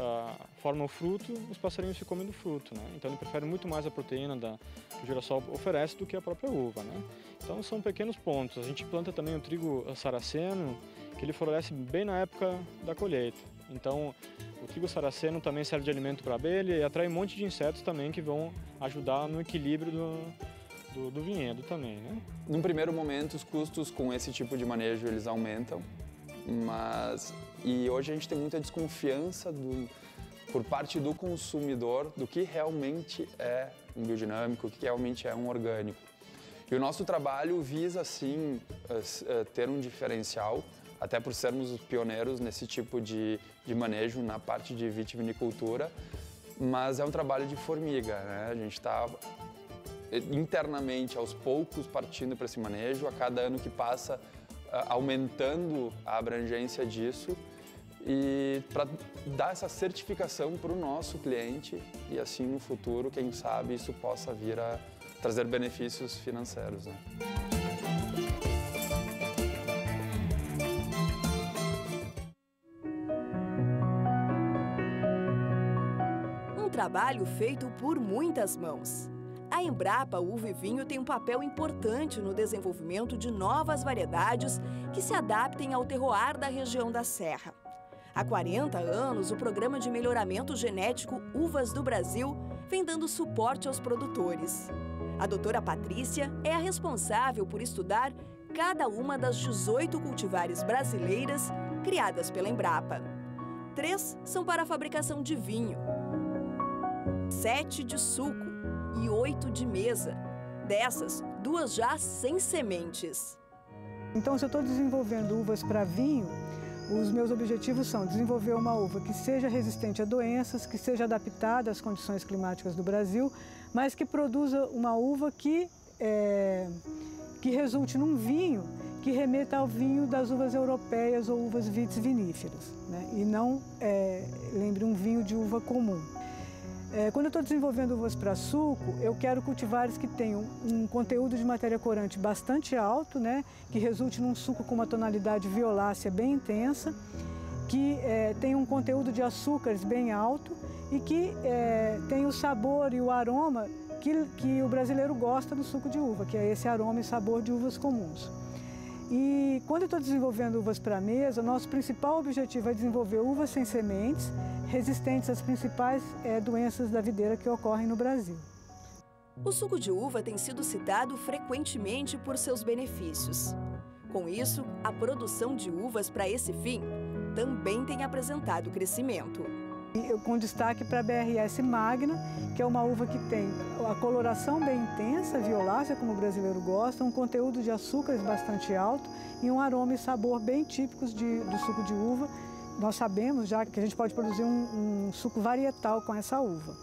forma o fruto, os passarinhos ficam comendo fruto, né? Então ele prefere muito mais a proteína que o girassol oferece do que a própria uva, né? Então são pequenos pontos. A gente planta também o trigo saraceno, que ele floresce bem na época da colheita. Então o trigo saraceno também serve de alimento para a abelha e atrai um monte de insetos também que vão ajudar no equilíbrio do vinhedo também, né? Num primeiro momento, os custos com esse tipo de manejo eles aumentam, e hoje a gente tem muita desconfiança por parte do consumidor do que realmente é um biodinâmico, o que realmente é um orgânico. E o nosso trabalho visa, sim, ter um diferencial, até por sermos os pioneiros nesse tipo de manejo na parte de vitivinicultura, mas é um trabalho de formiga, né? A gente está internamente, aos poucos, partindo para esse manejo, a cada ano que passa, aumentando a abrangência disso, e para dar essa certificação para o nosso cliente e assim no futuro, quem sabe, isso possa vir a trazer benefícios financeiros, né? Um trabalho feito por muitas mãos. A Embrapa Uva e Vinho tem um papel importante no desenvolvimento de novas variedades que se adaptem ao terroir da região da Serra. Há 40 anos, o Programa de Melhoramento Genético Uvas do Brasil vem dando suporte aos produtores. A doutora Patrícia é a responsável por estudar cada uma das 18 cultivares brasileiras criadas pela Embrapa. 3 são para a fabricação de vinho, 7 de suco e 8 de mesa. Dessas, 2 já sem sementes. Então, se eu estou desenvolvendo uvas para vinho, os meus objetivos são desenvolver uma uva que seja resistente a doenças, que seja adaptada às condições climáticas do Brasil, mas que produza uma uva que resulte num vinho que remeta ao vinho das uvas europeias ou uvas vitis viníferas, né? E não lembre um vinho de uva comum. Quando eu estou desenvolvendo uvas para suco, eu quero cultivares que tenham um conteúdo de matéria corante bastante alto, né? Que resulte num suco com uma tonalidade violácea bem intensa, que tenha um conteúdo de açúcares bem alto e que tenha o sabor e o aroma que o brasileiro gosta do suco de uva, que é esse aroma e sabor de uvas comuns. E quando eu estou desenvolvendo uvas para mesa, nosso principal objetivo é desenvolver uvas sem sementes, resistentes às principais doenças da videira que ocorrem no Brasil. O suco de uva tem sido citado frequentemente por seus benefícios. Com isso, a produção de uvas para esse fim também tem apresentado crescimento. Com destaque para a BRS Magna, que é uma uva que tem a coloração bem intensa, violácea, como o brasileiro gosta, um conteúdo de açúcares bastante alto e um aroma e sabor bem típicos do suco de uva. Nós sabemos já que a gente pode produzir um suco varietal com essa uva.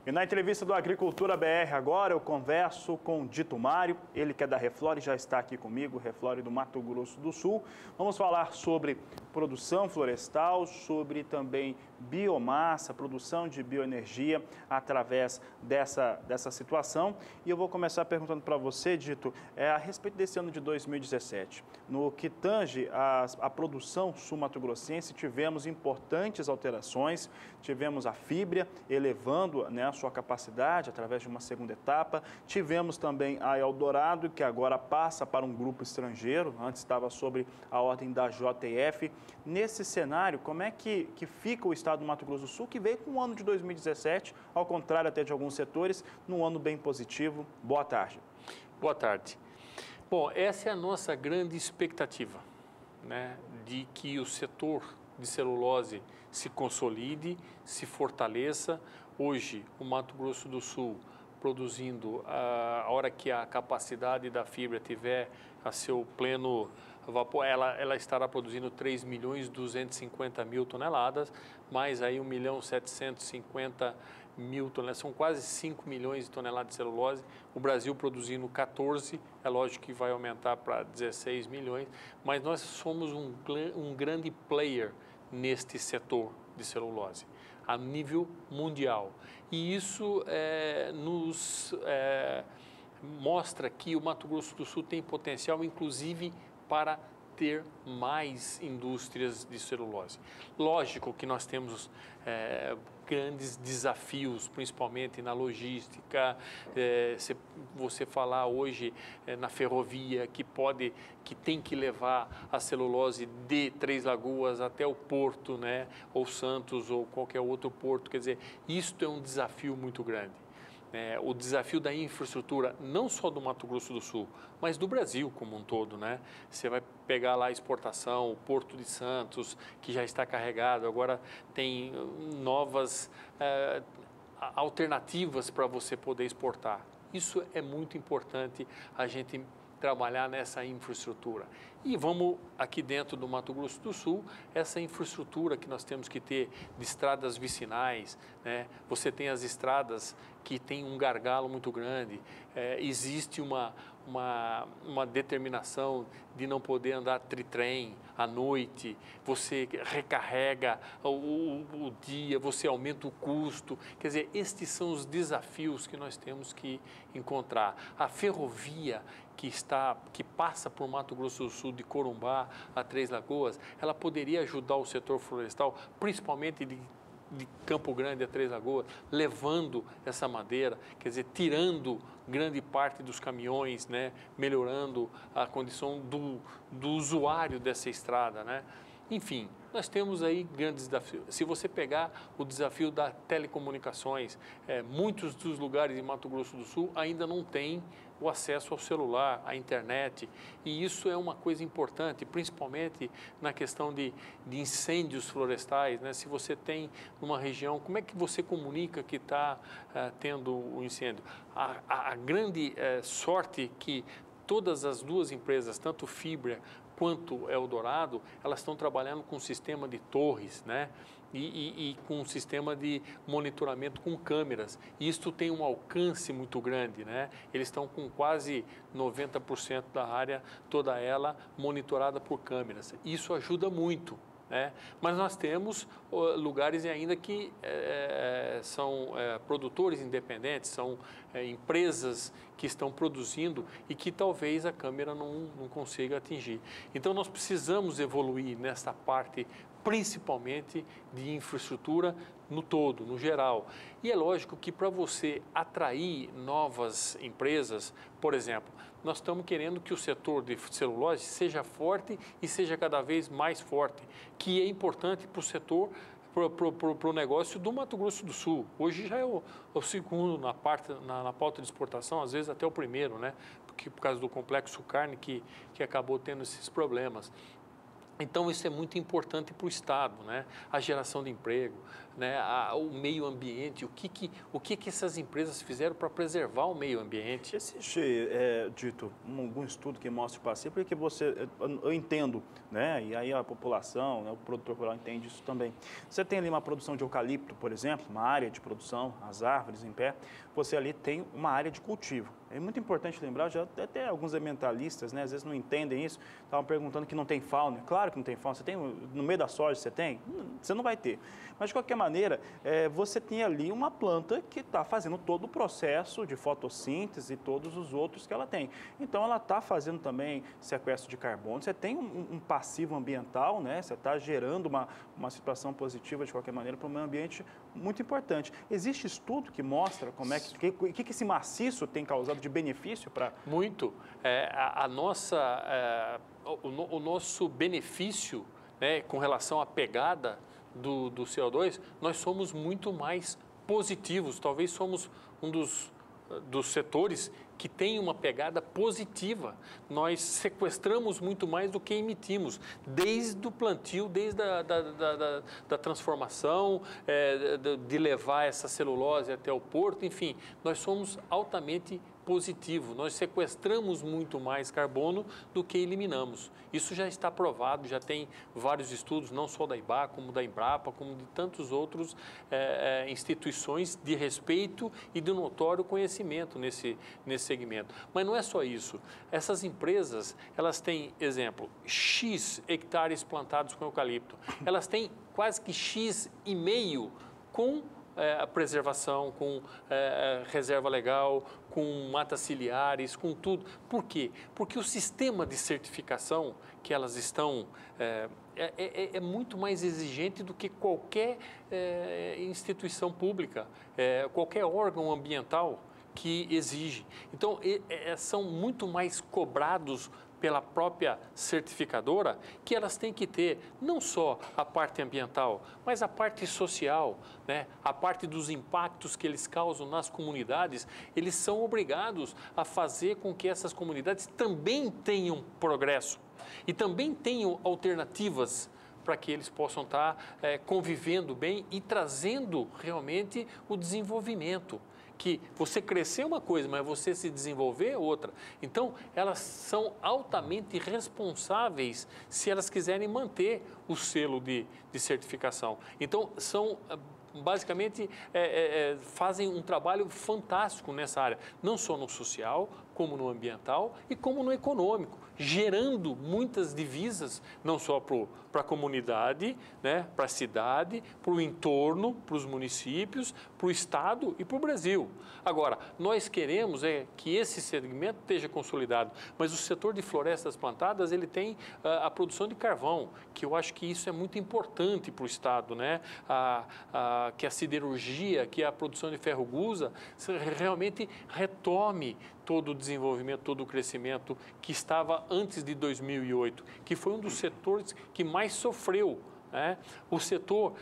E na entrevista do Agricultura BR agora eu converso com Dito Mário, ele que é da Reflore, já está aqui comigo, Reflore do Mato Grosso do Sul. Vamos falar sobre produção florestal, sobre também biomassa, produção de bioenergia através dessa situação. E eu vou começar perguntando para você, Dito, a respeito desse ano de 2017. No que tange a produção sul-mato-grossense, tivemos importantes alterações, tivemos a Fibria elevando, né, a sua capacidade através de uma segunda etapa, tivemos também a Eldorado, que agora passa para um grupo estrangeiro, antes estava sob a ordem da JF. Nesse cenário, como é que fica o estado do Mato Grosso do Sul, que veio com o ano de 2017, ao contrário até de alguns setores, num ano bem positivo? Boa tarde. Boa tarde. Bom, essa é a nossa grande expectativa, né, de que o setor de celulose se consolide, se fortaleça. Hoje, o Mato Grosso do Sul produzindo, a hora que a capacidade da fibra tiver a seu pleno vapor, ela estará produzindo 3.250.000 toneladas, mais aí 1.750.000 toneladas, são quase 5 milhões de toneladas de celulose. O Brasil produzindo 14, é lógico que vai aumentar para 16 milhões, mas nós somos um grande player neste setor de celulose, a nível mundial. E isso nos mostra que o Mato Grosso do Sul tem potencial, inclusive, para ter mais indústrias de celulose. Lógico que nós temos grandes desafios, principalmente na logística. Se você falar hoje na ferrovia, que tem que levar a celulose de Três Lagoas até o porto, né, ou Santos, ou qualquer outro porto, quer dizer, isto é um desafio muito grande. O desafio da infraestrutura, não só do Mato Grosso do Sul, mas do Brasil como um todo, né? Você vai pegar lá a exportação, o Porto de Santos, que já está carregado, agora tem novas alternativas para você poder exportar. Isso é muito importante a gente trabalhar nessa infraestrutura. E vamos aqui dentro do Mato Grosso do Sul, essa infraestrutura que nós temos que ter de estradas vicinais, né? Você tem as estradas que tem um gargalo muito grande, existe uma determinação de não poder andar tritrem à noite, você recarrega o dia, você aumenta o custo. Quer dizer, estes são os desafios que nós temos que encontrar. A ferrovia que passa por Mato Grosso do Sul, de Corumbá a Três Lagoas, ela poderia ajudar o setor florestal, principalmente de Campo Grande a Três Lagoas, levando essa madeira, quer dizer, tirando grande parte dos caminhões, né, melhorando a condição do usuário dessa estrada, né? Enfim, nós temos aí grandes desafios. Se você pegar o desafio das telecomunicações, muitos dos lugares de Mato Grosso do Sul ainda não têm o acesso ao celular, à internet, e isso é uma coisa importante, principalmente na questão de incêndios florestais, né? Se você tem uma região, como é que você comunica que está tendo o incêndio? A grande sorte que todas as duas empresas, tanto Fibria quanto Eldorado, elas estão trabalhando com um sistema de torres, né? E com um sistema de monitoramento com câmeras. Isto tem um alcance muito grande, né? Eles estão com quase 90% da área, toda ela monitorada por câmeras. Isso ajuda muito, né? Mas nós temos lugares ainda que são produtores independentes, são empresas que estão produzindo e que talvez a câmera não consiga atingir. Então nós precisamos evoluir nessa parte, principalmente de infraestrutura no todo, no geral. E é lógico que para você atrair novas empresas, por exemplo, nós estamos querendo que o setor de celulose seja forte e seja cada vez mais forte, que é importante para o setor, para o negócio do Mato Grosso do Sul. Hoje já é o segundo na pauta de exportação, às vezes até o primeiro, né? Porque, por causa do complexo carne que acabou tendo esses problemas. Então, isso é muito importante para o Estado, né? A geração de emprego, né? O meio ambiente, o que essas empresas fizeram para preservar o meio ambiente. Existe, Dito, algum estudo que mostre para si, porque eu entendo, né? E aí a população, né? O produtor rural entende isso também. Você tem ali uma produção de eucalipto, por exemplo, uma área de produção, as árvores em pé, você ali tem uma área de cultivo. É muito importante lembrar, já até alguns ambientalistas, né, às vezes não entendem isso, estavam perguntando que não tem fauna. Claro que não tem fauna, você tem no meio da soja, você tem? Você não vai ter. Mas, de qualquer maneira, você tem ali uma planta que está fazendo todo o processo de fotossíntese e todos os outros que ela tem. Então, ela está fazendo também sequestro de carbono, você tem um passivo ambiental, né, você está gerando uma situação positiva, de qualquer maneira, para o meio ambiente muito importante. Existe estudo que mostra como é que esse maciço tem causado de benefício para... Muito. O nosso benefício, né, com relação à pegada do CO2, nós somos muito mais positivos. Talvez somos um dos setores que tem uma pegada positiva. Nós sequestramos muito mais do que emitimos, desde o plantio, desde da transformação, de levar essa celulose até o porto, enfim, nós somos altamente positivo. Nós sequestramos muito mais carbono do que eliminamos. Isso já está provado, já tem vários estudos, não só da IBA, como da Embrapa, como de tantos outros instituições de respeito e de notório conhecimento nesse segmento. Mas não é só isso. Essas empresas, elas têm, exemplo, X hectares plantados com eucalipto. Elas têm quase que X e meio com a preservação, com reserva legal, com matas ciliares, com tudo. Por quê? Porque o sistema de certificação que elas estão é muito mais exigente do que qualquer instituição pública, qualquer órgão ambiental que exige. Então, são muito mais cobrados pela própria certificadora, que elas têm que ter não só a parte ambiental, mas a parte social, né? A parte dos impactos que eles causam nas comunidades. Eles são obrigados a fazer com que essas comunidades também tenham progresso e também tenham alternativas para que eles possam estar convivendo bem e trazendo realmente o desenvolvimento. Que você crescer uma coisa, mas você se desenvolver é outra. Então, elas são altamente responsáveis se elas quiserem manter o selo de certificação. Então, são basicamente fazem um trabalho fantástico nessa área, não só no social, como no ambiental e como no econômico, gerando muitas divisas, não só para a comunidade, né, para a cidade, para o entorno, para os municípios, para o Estado e para o Brasil. Agora, nós queremos que esse segmento esteja consolidado, mas o setor de florestas plantadas, ele tem a produção de carvão, que eu acho que isso é muito importante para o Estado, né? Que a siderurgia, que a produção de ferro-gusa realmente retome todo o desenvolvimento, todo o crescimento que estava antes de 2008, que foi um dos setores que mais sofreu. Né? O setor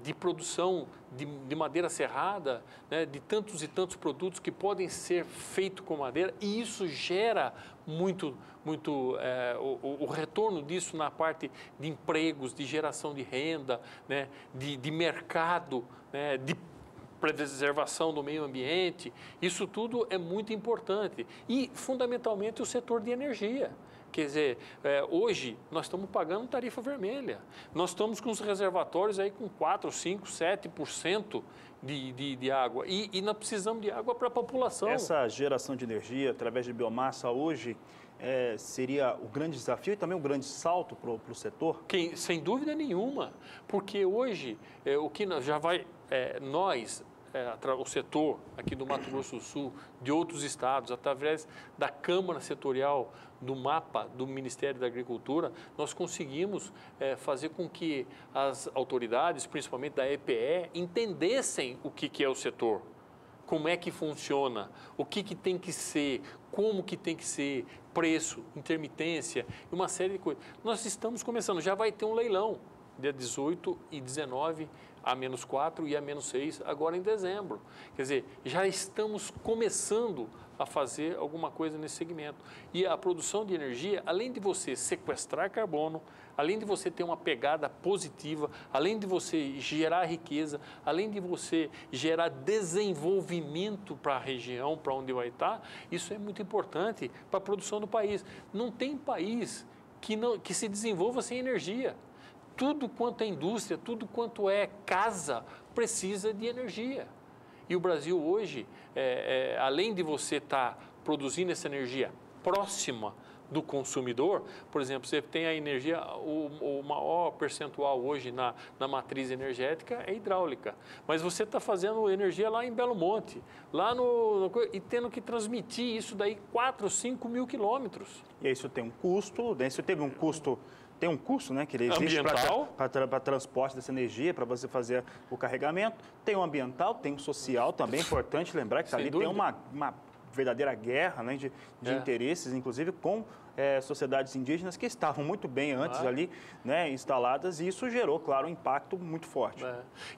de produção de madeira serrada, né? De tantos e tantos produtos que podem ser feitos com madeira, e isso gera muito o retorno disso na parte de empregos, de geração de renda, né? de mercado, né? De preservação do meio ambiente. Isso tudo é muito importante. E, fundamentalmente, o setor de energia. Quer dizer, hoje nós estamos pagando tarifa vermelha. Nós estamos com os reservatórios aí com 4, 5, 7% de água. E nós precisamos de água para a população. Essa geração de energia através de biomassa hoje seria o grande desafio e também um grande salto para o setor? Sem dúvida nenhuma. Porque hoje, o que já vai... o setor aqui do Mato Grosso do Sul, de outros estados, através da Câmara Setorial, do mapa do Ministério da Agricultura, nós conseguimos fazer com que as autoridades, principalmente da EPE, entendessem o que é o setor, como é que funciona, o que tem que ser, como que tem que ser, preço, intermitência, uma série de coisas. Nós estamos começando, já vai ter um leilão, dia 18 e 19, a -4 e a -6, agora em dezembro. Quer dizer, já estamos começando a fazer alguma coisa nesse segmento. E a produção de energia, além de você sequestrar carbono, além de você ter uma pegada positiva, além de você gerar riqueza, além de você gerar desenvolvimento para a região, para onde vai estar, isso é muito importante para a produção do país. Não tem país que se desenvolva sem energia. Tudo quanto é indústria, tudo quanto é casa, precisa de energia. E o Brasil hoje, além de você estar produzindo essa energia próxima do consumidor, por exemplo, você tem a energia, o maior percentual hoje na matriz energética é hidráulica, mas você está fazendo energia lá em Belo Monte, lá e tendo que transmitir isso daí 4, 5 mil quilômetros. E isso tem um custo, isso teve um custo... Tem um custo, né, que ele existe para transporte dessa energia, para você fazer o carregamento. Tem o ambiental, tem o social, também é importante lembrar que ali tem uma verdadeira guerra, né, de interesses, inclusive com sociedades indígenas que estavam muito bem antes ali, né, instaladas, e isso gerou, claro, um impacto muito forte.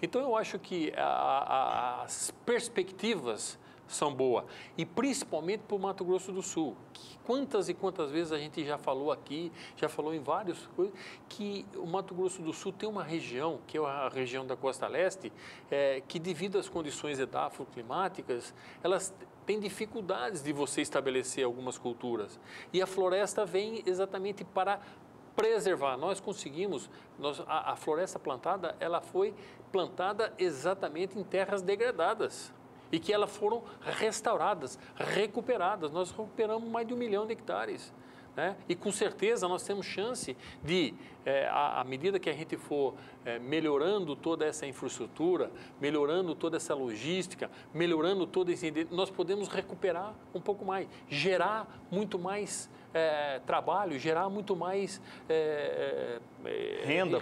Então, eu acho que as perspectivas são boas. E principalmente para o Mato Grosso do Sul. Quantas e quantas vezes a gente já falou aqui, já falou em várias coisas, que o Mato Grosso do Sul tem uma região, que é a região da Costa Leste, que devido às condições edafoclimáticas, elas têm dificuldades de você estabelecer algumas culturas. E a floresta vem exatamente para preservar. Nós conseguimos, a floresta plantada, ela foi plantada exatamente em terras degradadas e que elas foram restauradas, recuperadas. Nós recuperamos mais de 1 milhão de hectares. Né? E com certeza nós temos chance de, à medida que a gente for melhorando toda essa infraestrutura, melhorando toda essa logística, melhorando todo esse... nós podemos recuperar um pouco mais, gerar muito mais trabalho, gerar muito mais renda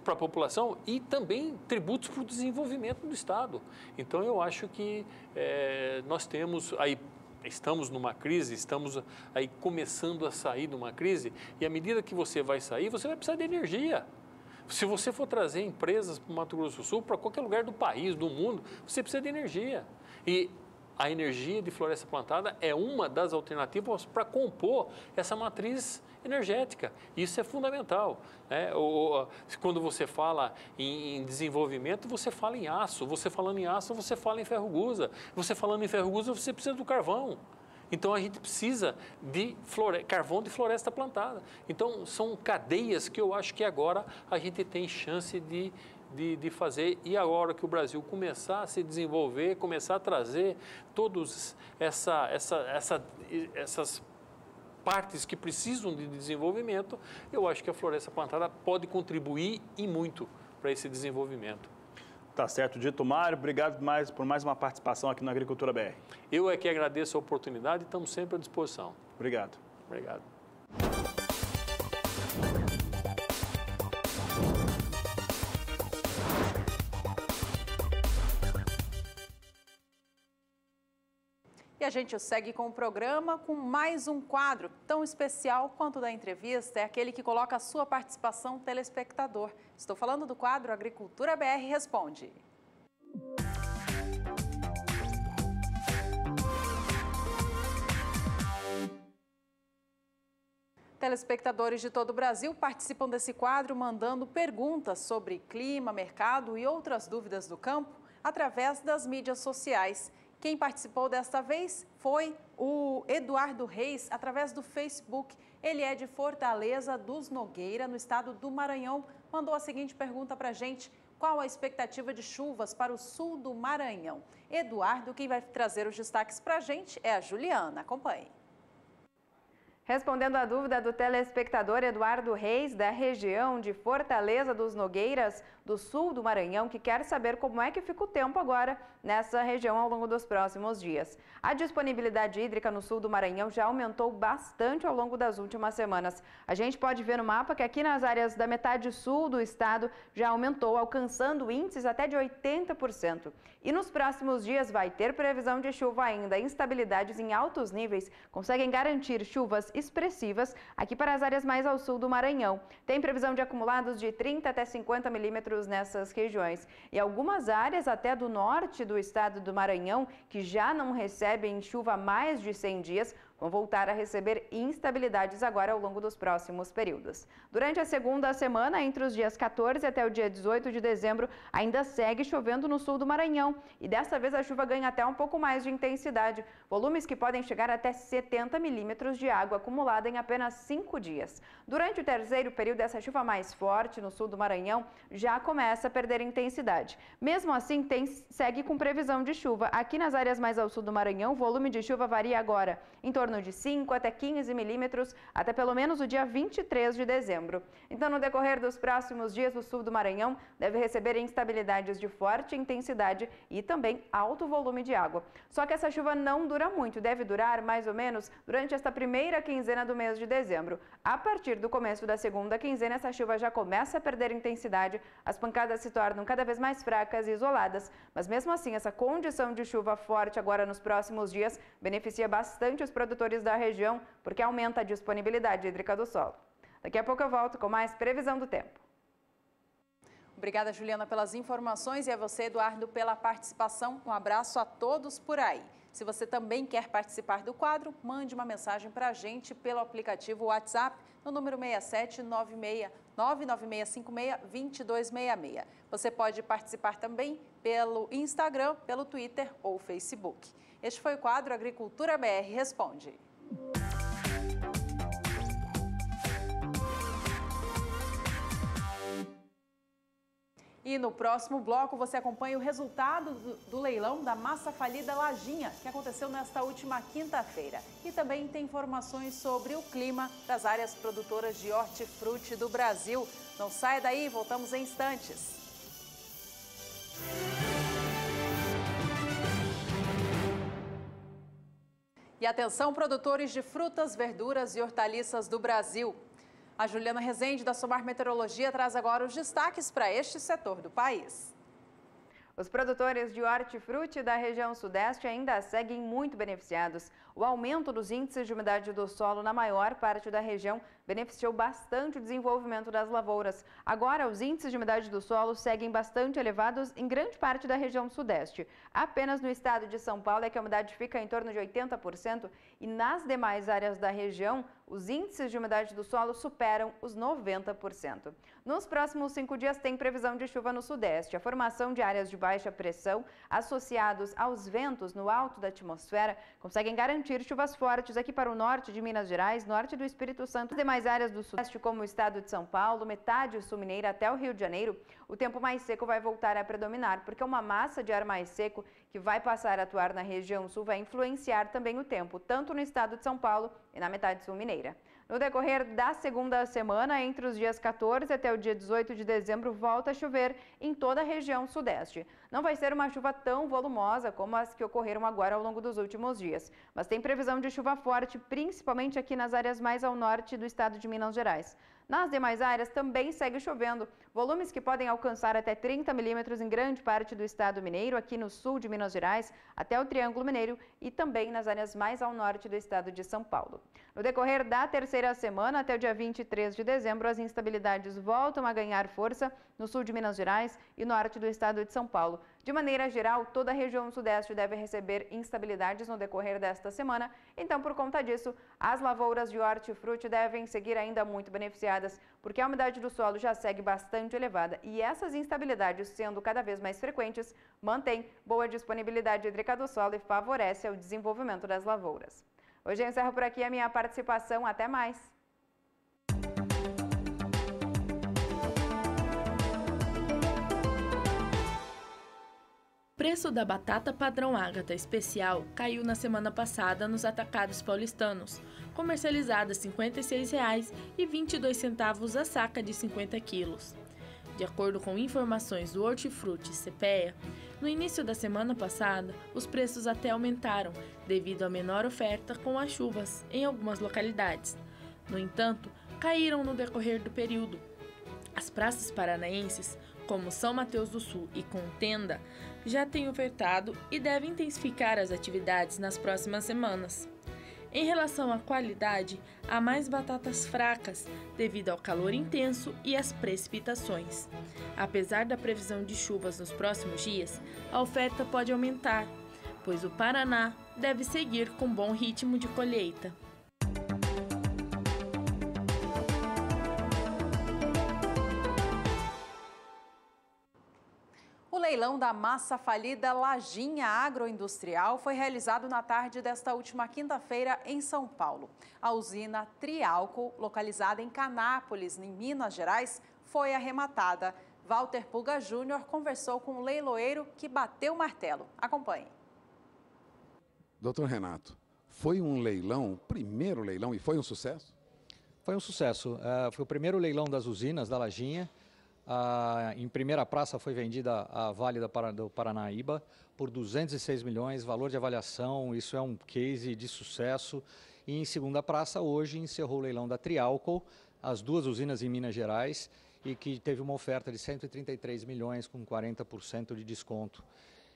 para a população e também tributos para o desenvolvimento do Estado. Então, eu acho que nós temos aí... Estamos numa crise, estamos aí começando a sair de uma crise e à medida que você vai sair, você vai precisar de energia. Se você for trazer empresas para o Mato Grosso do Sul, para qualquer lugar do país, do mundo, você precisa de energia. E a energia de floresta plantada é uma das alternativas para compor essa matriz energética. Isso é fundamental. Né? Quando você fala em desenvolvimento, você fala em aço. Você falando em aço, você fala em ferro-gusa. Você falando em ferro-gusa, você precisa do carvão. Então, a gente precisa de carvão de floresta plantada. Então, são cadeias que eu acho que agora a gente tem chance de fazer, e agora que o Brasil começar a se desenvolver, começar a trazer todas essas partes que precisam de desenvolvimento, eu acho que a floresta plantada pode contribuir e muito para esse desenvolvimento. Tá certo, dito, Mário. Obrigado por mais uma participação aqui no Agricultura BR. Eu é que agradeço a oportunidade e estamos sempre à disposição. Obrigado. Obrigado. E a gente segue com o programa com mais um quadro tão especial quanto o da entrevista, é aquele que coloca a sua participação telespectador. Estou falando do quadro Agricultura BR Responde. Telespectadores de todo o Brasil participam desse quadro mandando perguntas sobre clima, mercado e outras dúvidas do campo através das mídias sociais. Quem participou desta vez foi o Eduardo Reis, através do Facebook. Ele é de Fortaleza dos Nogueira, no estado do Maranhão. Mandou a seguinte pergunta para a gente: qual a expectativa de chuvas para o sul do Maranhão? Eduardo, quem vai trazer os destaques para a gente é a Juliana. Acompanhe. Respondendo à dúvida do telespectador Eduardo Reis, da região de Fortaleza dos Nogueiras, do sul do Maranhão, que quer saber como é que fica o tempo agora nessa região ao longo dos próximos dias. A disponibilidade hídrica no sul do Maranhão já aumentou bastante ao longo das últimas semanas. A gente pode ver no mapa que aqui nas áreas da metade sul do estado já aumentou, alcançando índices até de 80%. E nos próximos dias vai ter previsão de chuva ainda. Instabilidades em altos níveis conseguem garantir chuvas expressivas aqui para as áreas mais ao sul do Maranhão. Tem previsão de acumulados de 30 até 50 milímetros nessas regiões. E algumas áreas até do norte do estado do Maranhão, que já não recebem chuva há mais de 100 dias, vão voltar a receber instabilidades agora ao longo dos próximos períodos. Durante a segunda semana, entre os dias 14 até o dia 18 de dezembro, ainda segue chovendo no sul do Maranhão. E dessa vez a chuva ganha até um pouco mais de intensidade, volumes que podem chegar até 70 milímetros de água acumulada em apenas 5 dias. Durante o terceiro período, essa chuva mais forte no sul do Maranhão já começa a perder intensidade. Mesmo assim, segue com previsão de chuva. Aqui nas áreas mais ao sul do Maranhão, o volume de chuva varia agora em torno de 5 até 15 milímetros, até pelo menos o dia 23 de dezembro. Então, no decorrer dos próximos dias, o sul do Maranhão deve receber instabilidades de forte intensidade e também alto volume de água. Só que essa chuva não dura muito, deve durar mais ou menos durante esta primeira quinzena do mês de dezembro. A partir do começo da segunda quinzena, essa chuva já começa a perder intensidade, as pancadas se tornam cada vez mais fracas e isoladas, mas mesmo assim, essa condição de chuva forte agora nos próximos dias beneficia bastante os produtores da região, porque aumenta a disponibilidade hídrica do solo. Daqui a pouco eu volto com mais previsão do tempo. Obrigada, Juliana, pelas informações e a você, Eduardo, pela participação. Um abraço a todos por aí. Se você também quer participar do quadro, mande uma mensagem para a gente pelo aplicativo WhatsApp no número 67996562266. Você pode participar também pelo Instagram, pelo Twitter ou Facebook. Este foi o quadro Agricultura BR Responde. E no próximo bloco você acompanha o resultado do leilão da massa falida Lajinha, que aconteceu nesta última quinta-feira. E também tem informações sobre o clima das áreas produtoras de hortifruti do Brasil. Não saia daí, voltamos em instantes. E atenção, produtores de frutas, verduras e hortaliças do Brasil. A Juliana Rezende, da Somar Meteorologia, traz agora os destaques para este setor do país. Os produtores de hortifruti da região sudeste ainda seguem muito beneficiados. O aumento dos índices de umidade do solo na maior parte da região beneficiou bastante o desenvolvimento das lavouras. Agora, os índices de umidade do solo seguem bastante elevados em grande parte da região sudeste. Apenas no estado de São Paulo é que a umidade fica em torno de 80% e nas demais áreas da região, os índices de umidade do solo superam os 90%. Nos próximos 5 dias tem previsão de chuva no sudeste. A formação de áreas de baixa pressão associados aos ventos no alto da atmosfera conseguem garantir chuvas fortes aqui para o norte de Minas Gerais, norte do Espírito Santo. As demais áreas do sudeste, como o estado de São Paulo, metade sul mineira até o Rio de Janeiro, o tempo mais seco vai voltar a predominar, porque uma massa de ar mais seco que vai passar a atuar na região sul vai influenciar também o tempo, tanto no estado de São Paulo e na metade sul mineira. No decorrer da segunda semana, entre os dias 14 até o dia 18 de dezembro, volta a chover em toda a região sudeste. Não vai ser uma chuva tão volumosa como as que ocorreram agora ao longo dos últimos dias, mas tem previsão de chuva forte, principalmente aqui nas áreas mais ao norte do estado de Minas Gerais. Nas demais áreas também segue chovendo, volumes que podem alcançar até 30 milímetros em grande parte do estado mineiro, aqui no sul de Minas Gerais, até o Triângulo Mineiro e também nas áreas mais ao norte do estado de São Paulo. No decorrer da terceira semana, até o dia 23 de dezembro, as instabilidades voltam a ganhar força no sul de Minas Gerais e norte do estado de São Paulo. De maneira geral, toda a região sudeste deve receber instabilidades no decorrer desta semana, então, por conta disso, as lavouras de hortifruti devem seguir ainda muito beneficiadas, porque a umidade do solo já segue bastante elevada e essas instabilidades, sendo cada vez mais frequentes, mantém boa disponibilidade hídrica do solo e favorece o desenvolvimento das lavouras. Hoje eu encerro por aqui a minha participação. Até mais! O preço da batata padrão Ágata especial caiu na semana passada nos atacados paulistanos, comercializada R$ 56,22 a saca de 50 quilos. De acordo com informações do Hortifruti CPEA, no início da semana passada, os preços até aumentaram devido à menor oferta com as chuvas em algumas localidades. No entanto, caíram no decorrer do período. As praças paranaenses, como São Mateus do Sul e Contenda, já têm ofertado e devem intensificar as atividades nas próximas semanas. Em relação à qualidade, há mais batatas fracas devido ao calor intenso e às precipitações. Apesar da previsão de chuvas nos próximos dias, a oferta pode aumentar, pois o Paraná deve seguir com bom ritmo de colheita. O leilão da massa falida Lajinha Agroindustrial foi realizado na tarde desta última quinta-feira em São Paulo. A usina Triálcool, localizada em Canápolis, em Minas Gerais, foi arrematada. Walter Puga Júnior conversou com o leiloeiro que bateu o martelo. Acompanhe. Doutor Renato, foi um leilão, primeiro leilão, e foi um sucesso? Foi um sucesso. Foi o primeiro leilão das usinas da Lajinha. Em primeira praça foi vendida a Vale do Paranaíba por 206 milhões, valor de avaliação, isso é um case de sucesso. E em segunda praça, hoje, encerrou o leilão da Triálcool, as duas usinas em Minas Gerais, e que teve uma oferta de 133 milhões com 40% de desconto.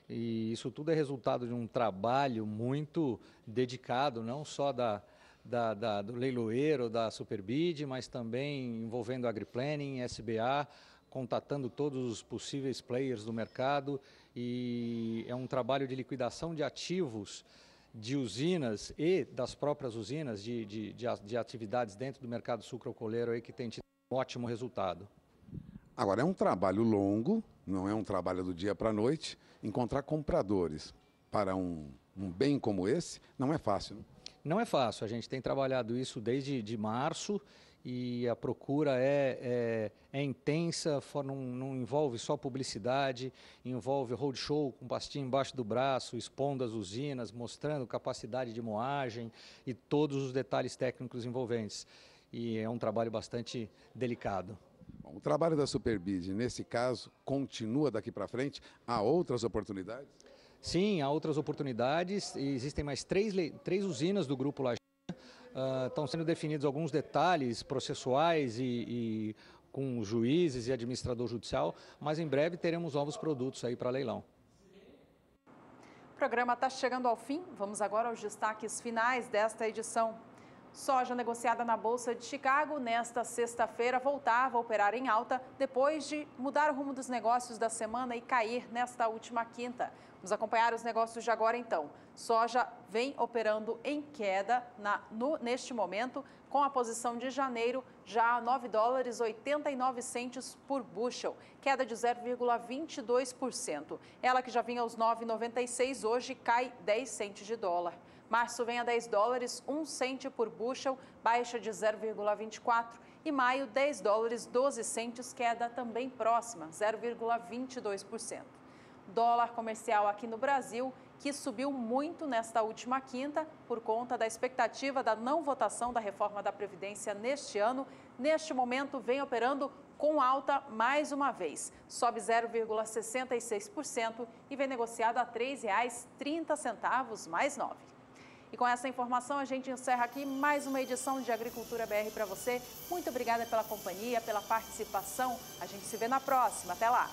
E isso tudo é resultado de um trabalho muito dedicado, não só do leiloeiro, da Superbid, mas também envolvendo a AgriPlanning, SBA, contatando todos os possíveis players do mercado, e é um trabalho de liquidação de ativos de usinas e das próprias usinas de atividades dentro do mercado sucroalcooleiro aí que tem tido um ótimo resultado. Agora, é um trabalho longo, não é um trabalho do dia para a noite. Encontrar compradores para um bem como esse não é fácil, né? Não é fácil, a gente tem trabalhado isso desde março e a procura é intensa, não envolve só publicidade, envolve roadshow com pastinha embaixo do braço, expondo as usinas, mostrando capacidade de moagem e todos os detalhes técnicos envolventes. E é um trabalho bastante delicado. Bom, o trabalho da Superbid, nesse caso, continua daqui para frente? Há outras oportunidades? Sim, há outras oportunidades. Existem mais três usinas do Grupo Lagina. Estão sendo definidos alguns detalhes processuais e com juízes e administrador judicial, mas em breve teremos novos produtos aí para leilão. O programa está chegando ao fim. Vamos agora aos destaques finais desta edição. Soja negociada na Bolsa de Chicago nesta sexta-feira voltava a operar em alta depois de mudar o rumo dos negócios da semana e cair nesta última quinta. Vamos acompanhar os negócios de agora então. Soja vem operando em queda neste momento, com a posição de janeiro já a $9,89 por bushel, queda de 0,22%. Ela que já vinha aos 9,96 hoje cai 10 centes de dólar. Março vem a $10, 1 cento por bushel, baixa de 0,24%. E maio, $10, 12 centes, queda também próxima, 0,22%. Dólar comercial aqui no Brasil, que subiu muito nesta última quinta por conta da expectativa da não votação da reforma da Previdência neste ano. Neste momento, vem operando com alta mais uma vez. Sobe 0,66% e vem negociado a R$ 3,30 mais 9. E com essa informação, a gente encerra aqui mais uma edição de Agricultura BR para você. Muito obrigada pela companhia, pela participação. A gente se vê na próxima. Até lá!